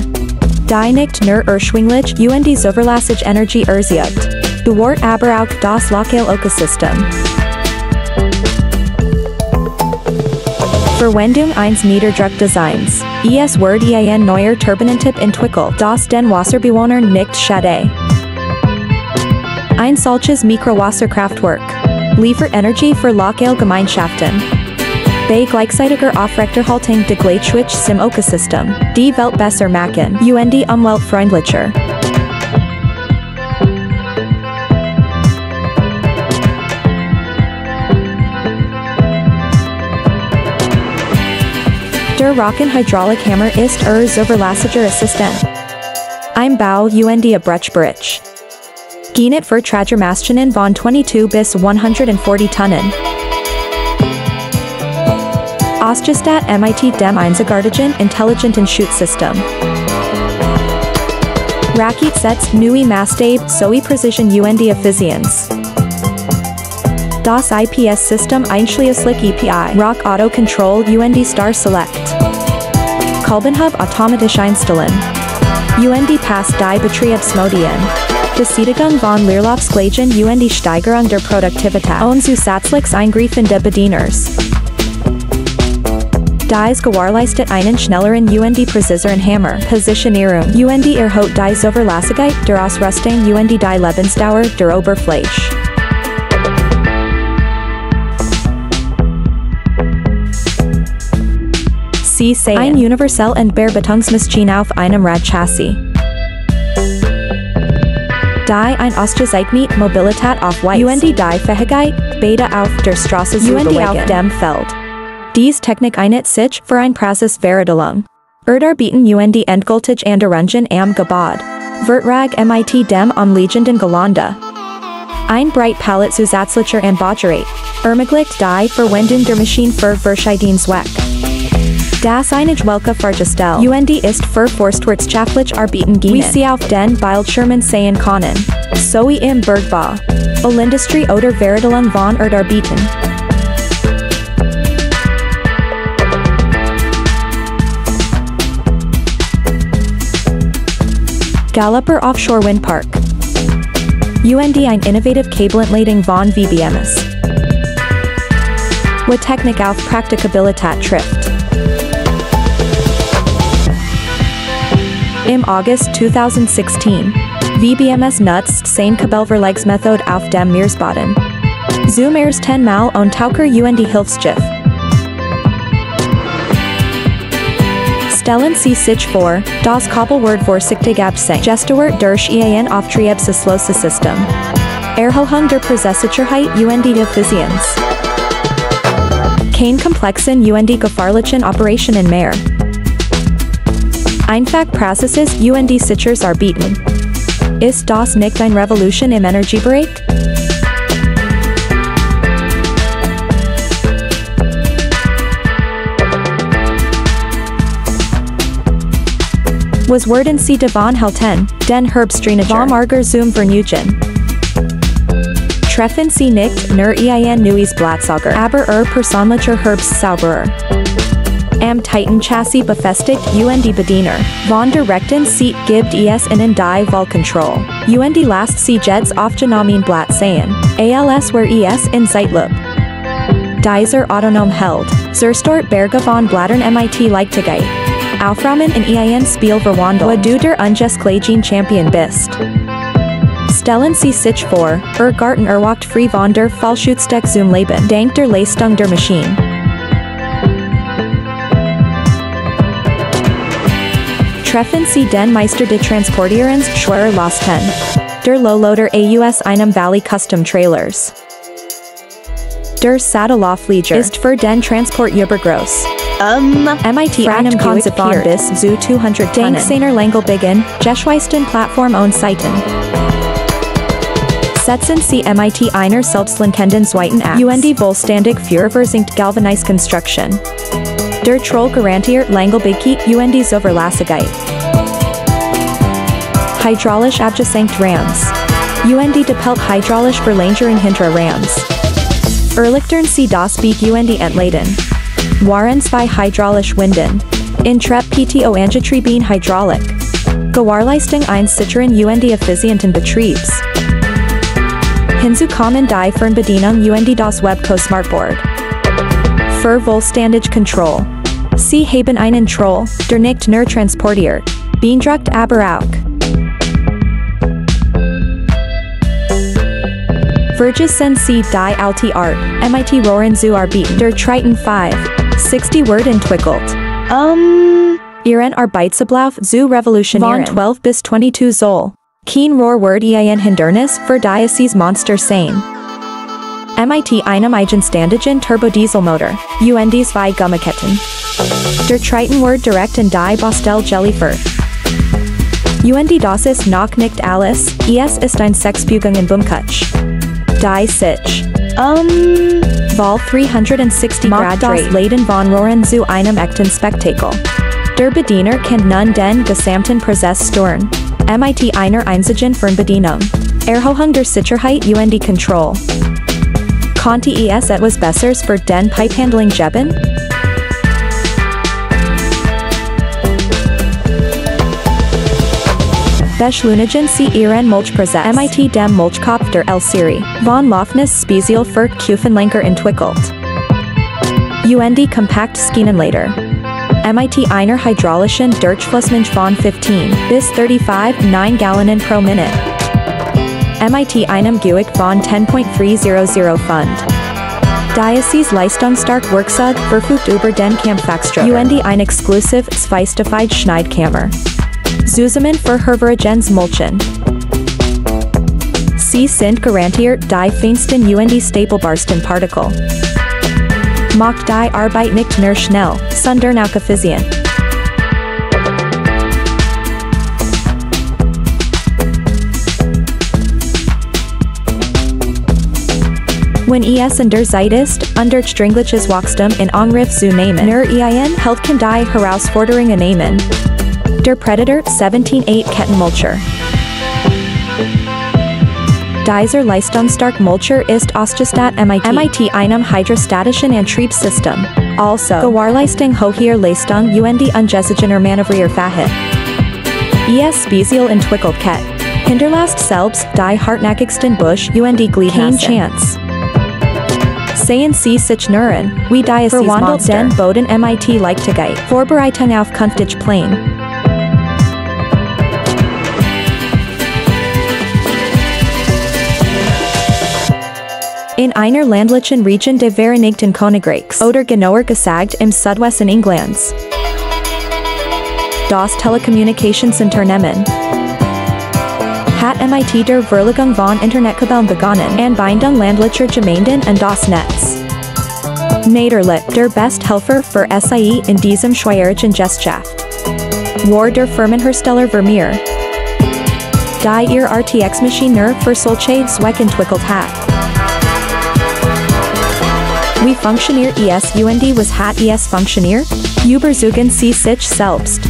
A: Die nicht nur erschwinglich und zuverlässig Energie erzeugt, bewahrt aber auch das lokale Ökosystem. Verwendung eines Niederdruckdesigns. Es wird ein neuer Turbinentyp entwickelt, das den Wasserbewohnern nicht schadet. Ein solches Mikrowasserkraftwerk liefert Energie für lokale Gemeinschaften. Bei gleichzeitiger Aufrechterhaltung der Gleichgewicht im Ökosystem, die Welt besser machen und die Umwelt freundlicher. Der Rockenhydraulikhammer ist zuverlässiger Assistent. Ein Bau und Brechberich. Geenet für Tragermaschinen von 22 bis 140 Tonnen. Ausgestat mit dem einzigartigen intelligenten Schutzsystem. Rakit setzt neue Maßstab sowie Precision und Effizienz. Das IPS-System einschließlich EPI, Rock Auto Control und Star Select. Kolbenhub automatisch einstellen. Und Pass die Betriebsmodien. Beseitigung von Leerlaufsgleichen und Steigerung der Produktivität. Und zusätzliches Eingreifen der Bedieners. Dies gewährleistet einen schnelleren und präziseren Hammer, Positionierung und erhöht die Zuverlässigkeit der Ausrüstung und die Lebensdauer der Oberfläche. Sie sehen ein universell Entbearbeitungsmaschine auf einem Radchassis. Die ein ausgezeichnete Mobilität aufweist und die Fähigkeit, beide auf der Straße zu bewegen auf dem Feld. Dies Technik einigt sich für ein präzise Vermittlung. Erdarbieten und die endgültig Änderungen am Gebäude. Vertrag mit dem umliegenden Gelände. Ein Breitpalet zusätzlicher Anbaugerät. Ermöglicht die Verwendung der Maschine für verschiedene Zwecke. Das einige welche Fahrgestell und ist für forstwirtschaftlich Arbeiten wie sie auf den Bildschirmen sehen können. Sowie im Bergbau, Ölindustrie oder Vermittlung von Erdarbieten. Galloper Offshore Windpark. Und ein innovative Kabelentleitung von VBMs. Wo Technik auf Praktikabilität trifft. Im August 2016, VBMs nutzt sein Kabelverlegsmethode auf dem Meeresboden. Zum ersten Mal und Taucher und Hilfsschiff. Stellen Sie sich vor, das Kabel wird vorsichtig absenkt, gesteuert durch ein auftriebsloses System. Erhöhung der Prozesssicherheit und die Effizienz. Kein komplexen und gefahrlichen Operationen mehr. Einfach Prozesses und sicheres Arbeiten. Ist das nicht eine Revolution im Energiebereich? Was werden Sie davon halten, den Herbstreiniger vom Arger zum Vergnügen? Treffen Sie nicht nur ein neues Blattsauger, aber persönlicher Herbstsauberer. Am Titan-Chassis befestigt und die Bediener. Von der rechten Seat gibt es Ihnen die Vollkontrolle. Und die lasst Sie jedes aufgenommene Blatt sehen. Als where es in Zeitlupe. Dieser autonom hält. Zerstört Berge von Blättern mit Leichtigkeit. Aufrahmen in ein Spiel verwandelt, wo du der ungleichen Champion bist. Stellen Sie sich vor, Garten erwacht frei von der Fallschutzdeck zum Leben, dank der Leistung der Maschine. Treffen Sie den Meister de Transportierens schwerer Lasten. Der Low-Loader aus einem Valley Custom Trailers. Der Satellaflieger ist für den Transport übergroß. MIT einem konzipiert bis zu 200 Tonnen. Dank seiner Langelbigen, geschweisten Plattform und Seiten. Setzen Sie MIT einer selbstlenkenden zweiten Achse. Vollständig für versinkt galvanized Construction. Der Troll garantiert Langelbigkeit Zuverlässigkeit. Hydraulisch abgesenkt Rams. depelt hydraulisch Verlängerung hinter Rams. Erlichtern Sie das Beek entladen. Waren zwei hydraulisch Winden. In Trepp PTO Angetrieben Hydraulik. Gewährleistung eines sicheren effizienten Betriebs. Hinzukommen die Fernbedienung das Webco Smartboard. Für vollständig Control. Sie haben einen Troll, der nicht nur transportiert, beeindruckt aber auch. Vergessen Sie die alte Art, MIT Rohren zu arbeiten, der Triton 5, 60 Word entwickelt. Ihren Arbeitsablauf zu revolutionieren. Von 12 bis 22 soll. Kein Rohrwort ein Hindernis für dieses Monster sein. MIT einem eigenständigen Turbodieselmotor, zwei Gummeketten. Der Triton wird direkt in die Bastel geliefert. Das ist noch nicht alles, es ist ein sechsbügigen Bumkutsch. Die Sitch. Vol 360 Grad das Leden von Rohren zu einem echten Spektakel. Der Bediener kann nun den gesamten Prozess steuern. MIT einer einzigen Fernbedienung. Erhöhung der Sicherheit Control. Konnte es etwas Besseres für den Pipehandling geben? Beschleunigen Sie Ihren Mulchprozess. MIT dem Mulchkopf der L-Serie. Von Laufnis Spezial für Kuchenlenker entwickelt. Kompakt Schienenleiter. MIT einer hydraulischen Durchflussmensch von 15 bis 35 9 Gallonen pro Minute. MIT einem Gewicht von 10.300 Pfund. Dieses leistungsstark Werkzeug verfügt über den Kampffaxstroker. Ein exklusiv zweistufige Schneidkammer. Zusammen für Herveragens Mulchen. Sie sind garantiert die feinsten Stapelbarsten Partikel. Macht die Arbeit nicht nur schnell, sondern auch effizient. Wenn es in der Zeit ist, under dringliches Wachstum in Angriff zu nehmen, nur hält kann die Herausforderungen nehmen. Der Predator 17.8 Kettenmulcher. Dieser leistungsstark Mulcher ist ausgestattet MIT einem hydrostatischen Antriebssystem. Also, Gewährleistung hoher Leistung ungesichener Manövrierfähigkeit. Es spezial entwickelt Ket. Hinterlasst selbst die hartnäckigsten Busch Gliedmasse. Kein Chance. Sehen Sie sich Nuren, wie dieses verwandelt den Boden MIT Leichtigkeit. Vorbereitung auf künftig Plan. In einer ländlichen Region des Vereinigten Königreichs oder genauer gesagt im Südwesten Englands. Das Telekommunikationsunternehmen hat MIT der Verlegung von Internetkabeln begonnen, Anbindung ländlicher Gemeinden an das Netz. Naderlich, der Besthelfer für SIE in diesem schwierigen Gesellschaft. War der Firmenhersteller Vermeer, die ihr RTX-Maschinen für solche Zwecke entwickelt hat. Wie funktioniert es was hat es funktioniert? Überzeugen Sie sich selbst.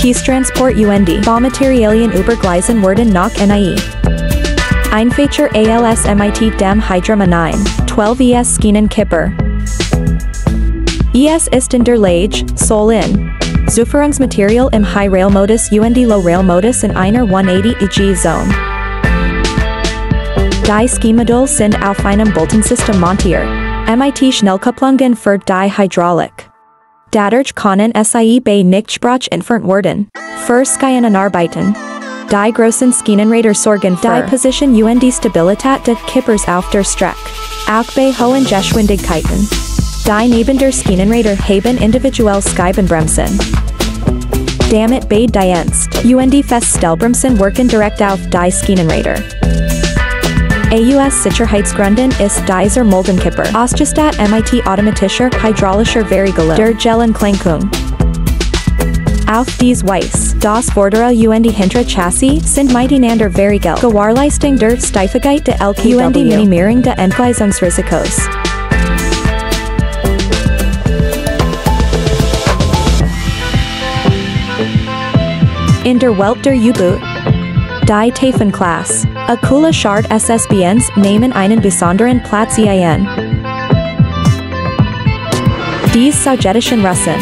A: Kiestransport Baumaterialien übergleisen wurden nach NIE. Einfacher als MIT dem Hydromanine, 12 es Schienenkipper. Es ist in der Lage, soll in Zuführungsmaterial im High Rail Modus Low Rail Modus in einer 180 EG Zone. Die Schemodule sind auf einem Boltensystem montiert. MIT Schnellkupplungen für die Hydraulik. Dadurch können SIE bei nicht sprach entfernt werden. Für Skyen Arbeiten. Die großen Schienenräder sorgen für die Position und die Stabilität des Kippers auf der Strecke. Auch bei hohen Geschwindigkeiten. Die neben der Schienenräder haben individuell Scheibenbremsen. Damit bei Dienst und die Feststellbremsen wirken direkt auf die Schienenräder. Aus Sicherheitsgründen ist dieser Muldenkipper ausgestattet mit automatischer hydraulischer Verriegelung der Gellenklenkung. Auf dies Weise, das vordere und die hintere Chassis sind miteinander verriegelt. Gewährleistung der Steifigkeit der LKW und die Minimierung der Entgleisungsrisikos. In der Welt der U-Boot, die Tiefenklasse, a coole Schart SSBNs nehmen einen besonderen Platz ein. Dies sowjetischen Russen.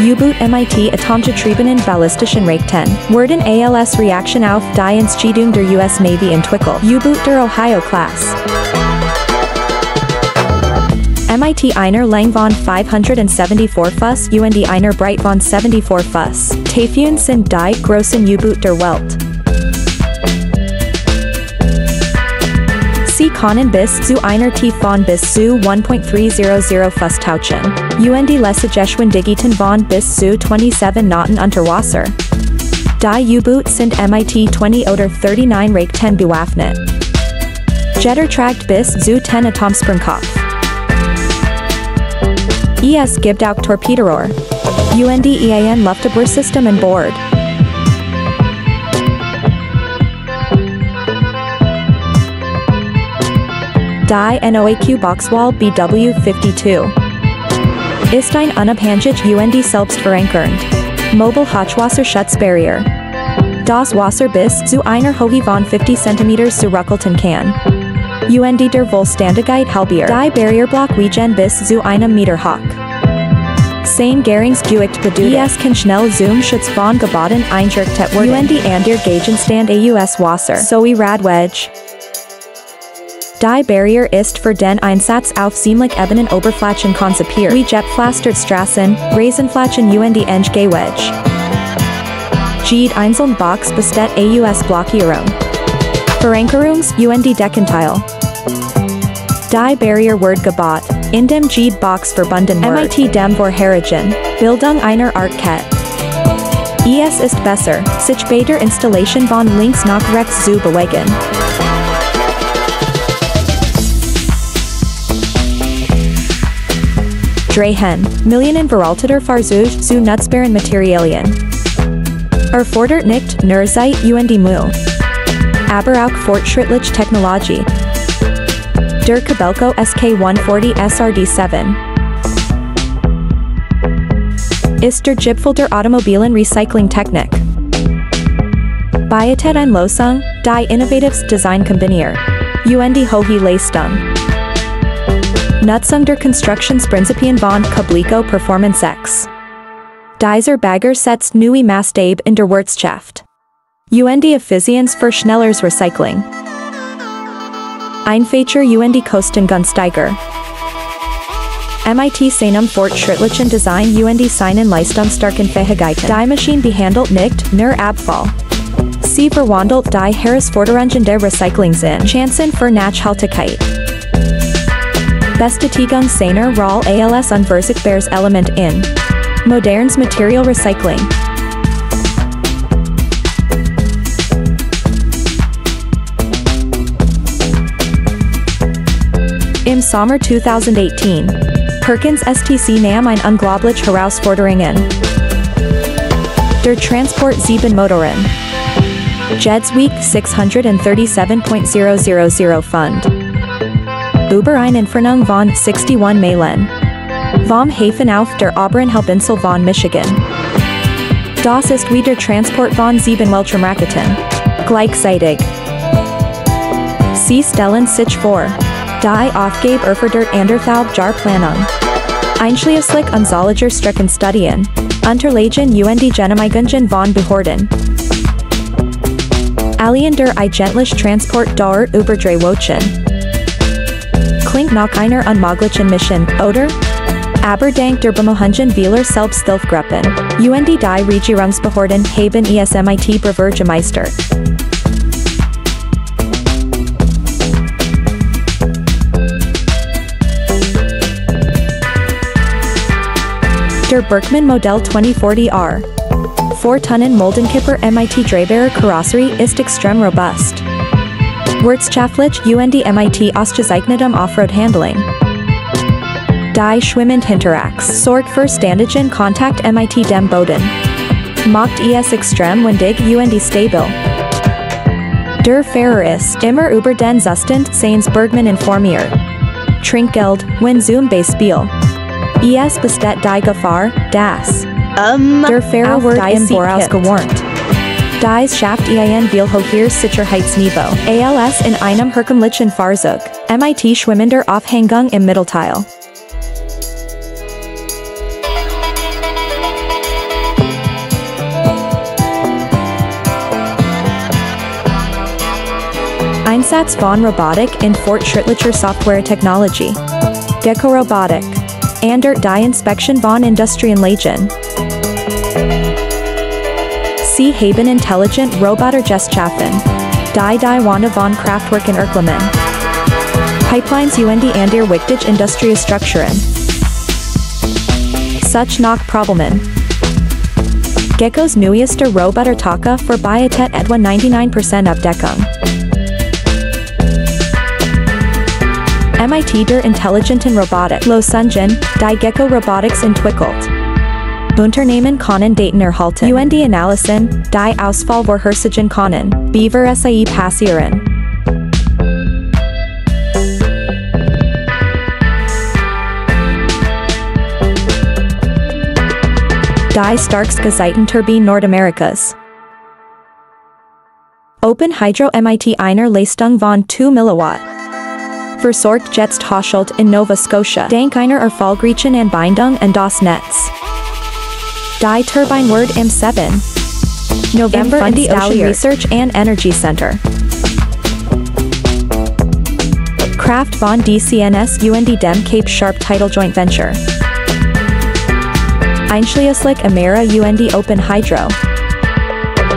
A: U-Boot mit atomgetriebenen ballistischen Raketen wurden als Reaktion auf die Entscheidung der US Navy entwickelt. U-Boot der Ohio-Klasse. Mit einer Länge von 574 Fuß und einer Breite von 74 Fuß. Typhoon sind die großen U-Boot der Welt. Sie können bis zu einer Tiefe von bis zu 1.300 Fuß tauchen. Und die Geschwindigkeiten von bis zu 27 Knoten unter Wasser. Die U-Boots sind mit 20 oder 39 Raketen bewaffnet. Jeder trägt bis zu 10 Atomsprengkopf. Es gibt auch Torpedorohr. Und ein Luftabwehrsystem an Bord. Die NOAQ Boxwall BW52 ist ein unabhängig und selbstverankernd Mobile Hochwasserschutzbarrier. Das Wasser bis zu einer Höhe von 50 cm zurückhalten kann. Und der Vollständigkeit halbiert. Die Barrierblock wiegen bis zu einem Meter hoch. Sein Gärungsgewicht bedeutet, es kann schnell zum Schutz von Gebäuden eingerichtet werden. Und an der Gegenstand aus Wasser sowie Radwedge. Die Barrier ist für den Einsatz auf ziemlich ebenen Oberflächen konzipiert, wie jetpflastert Straßen, Rasenflächen und die enge Gehwege. Jede einzelne Box besteht aus Blockierung. Verankerungs- und die Deckenteil. Die Barrier wird gebaut, indem jede Box verbunden wird mit dem vorherigen Bildung einer Art Kette. Es ist besser, sich bei der Installation von links nach rechts zu bewegen. Drehen, Millionen veralteter Fahrzeuge zu nutzbaren Materialien. Erfordert nicht nur Zeit und die Mühe, aber auch fortschrittliche Technologie. Der Cabelco SK140 SRD7 ist der Gipfel der automobilen Recycling-Technik. Bietet eine Lösung, die innovatives Design kombiniert, und die hohe Leistung. Nutzung der Konstruktionsprinzipien von Cabelco Performance X. Dieser Bagger setzt neue Maßstäbe in der Wirtschaft. Und die Effizienz für schnelleres Recycling. Ein Feature und die Kosten günstiger. Mit seinem fortschrittlichen Design und die seinen leistungsstarken Fähigkeiten. Die Maschine behandelt nicht nur Abfall. Sie verwandelt die Herausforderungen der Recyclings in Chancen für Nachhaltigkeit. Bestätigung seiner Rolle als unverzichtbares Element in modernes Material Recycling. Im Sommer 2018 Perkins STC nahm ein unglaubliche Herausforderungen. Der Transport 7 Motoren. Jed's Week 637.000 Fund. Über eine Entfernung von 61 Meilen. Vom Hafen auf der oberen Halbinsel von Michigan. Das ist wie der Transport von 7 Weltraumraketen. Gleichzeitig. Sie stellen sich vor. Die Aufgabe erfordert anderthalb Jahre Planung. Einschließlich unzähliger Streckenstudien, Unterlagen und die Genehmigungen von Behörden. Allein der eigentliche Transport dauert über 3 Wochen. Klingt nach einer unmöglichen Mission, oder? Aber dank der Bemohungen vieler Selbsthilfegruppen, und die Regierungsbehörden haben es mit Brever gemeistert. Der Berkman Modell 2040R 4 Tonnen Moldenkipper mit drehbarer Karosserie ist extrem robust. Wirtschaftlich und mit ausgezeichnetem Offroad-Handling. Die schwimmend Hinterachs sorgt für ständigen Kontakt mit dem Boden. Macht es extrem wendig und stabil. Der Fahrer ist immer über den Zustand seines Bergmann informiert. Trinkgeld, wenn zum Beispiel. Es besteht die Gefahr, dass der Fahrer wird im Voraus gewarnt. Dies schafft ein viel höheres Sicherheitsniveau. Als in einem herkömmlichen Fahrzeug, mit schwimmender Aufhängung im Mittelteil. Einsatz von Robotik in fortschrittlicher Software-Technologie. Gecko-Robotik. Ändert die Inspektion von Industrienlagen. Sie haben intelligent Roboter geschaffen. Die Wanda von Kraftwerken erklimmen. Pipelines und andere wichtige Industriestrukturen. Such noch Problemen. Geckos neuester Roboter Taka für Biotet etwa 99% Abdeckung. mit der intelligenten Robotik Lösungen, die Gecko Robotics entwickelt. Unternehmen können Daten erhalten und analysieren, die Ausfall vorhersagen können, bevor sie passieren. Die starkst Gezeitenturbine Nordamerikas. Open Hydro mit einer Leistung von 2 Milliwatt. Versorgt jetzt Haushalte in Nova Scotia dank einer erfolgreichen Anbindung an das Netz. Die Turbine wird am 7. November in the Ocean Research and Energy Center. Kraft von DCNS und dem Cape Sharp Tidal Joint Venture. Einschließlich Amera und Open Hydro.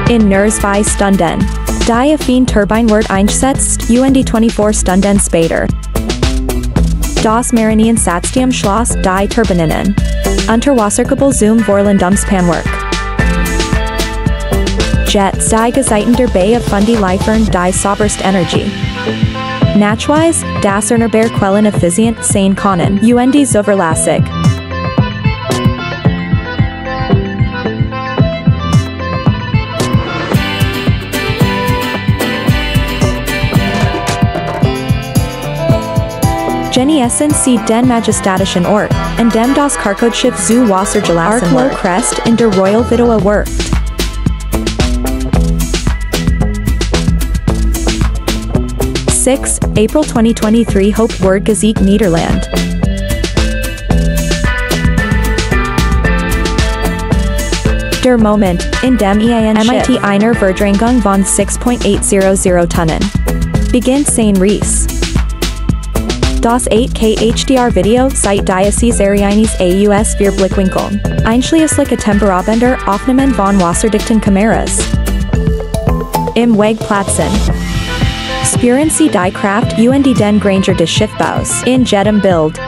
A: In nur 2 Stunden. Die Affine Turbine wird eingesetzt und 24 Stunden später. Das Marinien-Satstium Schloss die Turbinen. Unterwasserkabel zum Vorlandungspanwerk. Jets die Gezeiten der Bay von die liefern die sauberst Energie. Nachweis, das erneuerbare Quellen effizient sein können und zuverlässig. Genießen Sie den majestatischen Ort, an dem das Cargodschiff zu Wasser gelassen wird. Crest in der Royal Video Werft. April 2023 Hope Word Gazette Niederland. Der Moment, in dem mit einer Verdrängung von 6.800 Tonnen. Beginnt sein Reis. Das 8K HDR Video seit Diocese Arianis AUS für Blickwinkeln. Einschließliche Temperabender Aufnahmen von wasserdichten Kameras. Im Wegplatzen. Spüren Sie die Kraft und den Granger des Schiffbaus in jedem Bild.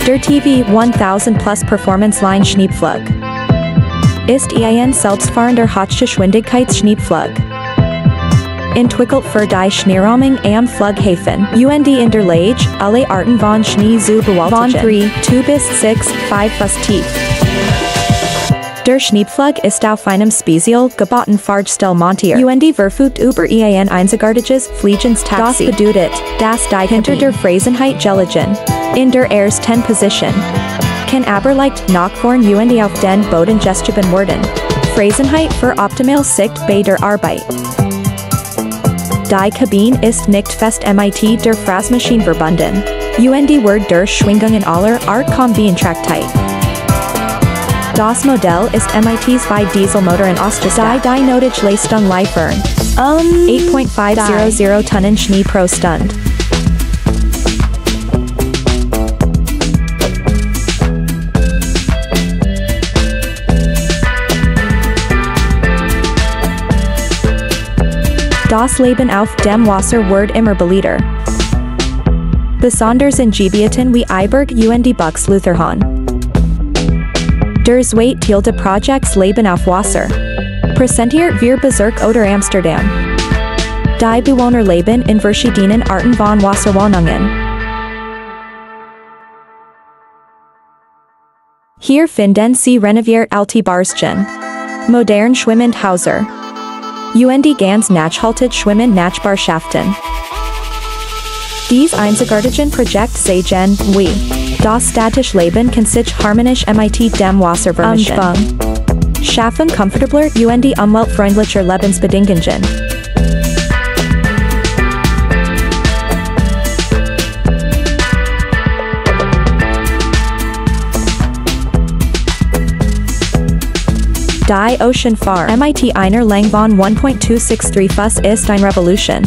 A: Der TV 1000 Plus Performance Line Schneepflug. Ist ein selbstfahrender Hochgeschwindigkeitsschneepflug. Entwickelt für die Schneeraumung am Flughäfen und in der Lage, alle Arten von Schnee zu bewältigen. Von 3, 2 bis 6, 5 Fuß tief. Der Schneepflug ist auf einem speziell gebauten Fahrgestell montiert und verfügt über ein einzigartiges Fliegenstaxi. Das bedeutet, dass die hinter der Freisenheit gelegen. In der ersten Position. Kann aber leicht nach vorn und auf den Boden geschoben werden. Freisenheit für optimal Sicht bei der Arbeit. Die Kabine ist nicht fest mit der Fräsmaschine verbunden. Und wird durch Schwingungen aller Art beantragt. Das Modell ist MITs bei Dieselmotor in Ostrostad. Die Notage Leistung liefern. 8.500 Tonnen Schnee pro Stunde. Das Leben auf dem Wasser wird immer beliebter. Besonders in Gebieten wie Eiberg und Buchs Lutherhahn. Der zweite Projects Leben auf Wasser. Präsentiert wir Bezirk oder Amsterdam. Die Bewohner leben in verschiedenen Arten von Wasserwohnungen. Hier finden Sie renoviert alte Barschen. Modern Schwimmendhäuser. Und ganz nachhaltig schwimmen Nachbarschaften. Dies einzigartigen Projekt zeigen, wie das städtische Leben kann sich harmonisch mit dem Wasser vermischen. Schaffen komfortabler und umweltfreundlicher Lebensbedingungen. Die Ocean Farm mit einer Länge von 1.263 Fuß ist eine Revolution.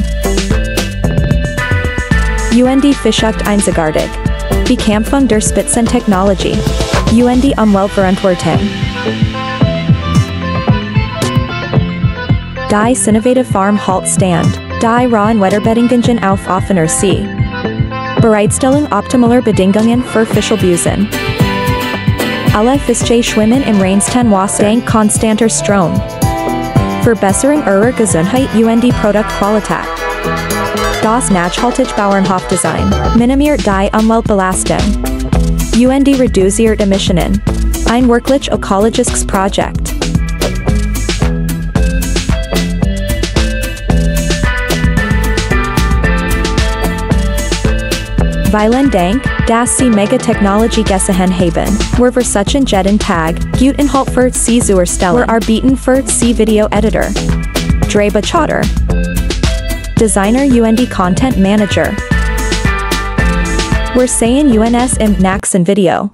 A: Und Fischzucht einzigartig. Bekämpfung der Spitzentechnologie. Und Umweltverantwortung. Die innovative Farm halt stand. Die rauen Wetterbedingungen auf offener See. Bereitstellung optimaler Bedingungen für Fischelbusen. Alle Fische schwimmen im reinsten Wasser dank konstanter Strom. Verbesserung ihrer Gesundheit und Produktqualität. Das nachhaltige Bauernhofdesign minimiert die Umweltbelastung. Und reduziert Emissionen. Ein wirklich ökologisches Projekt. Vielen Dank, dass Sie Megatechnologie gesehen haben. Wir versuchen jeden Tag, gut Inhalt für Sie zu erstellen. Wir arbeiten für Sie Video Editor. Drehbuchautor. Designer und Content Manager. Wir sehen uns im nächsten Video.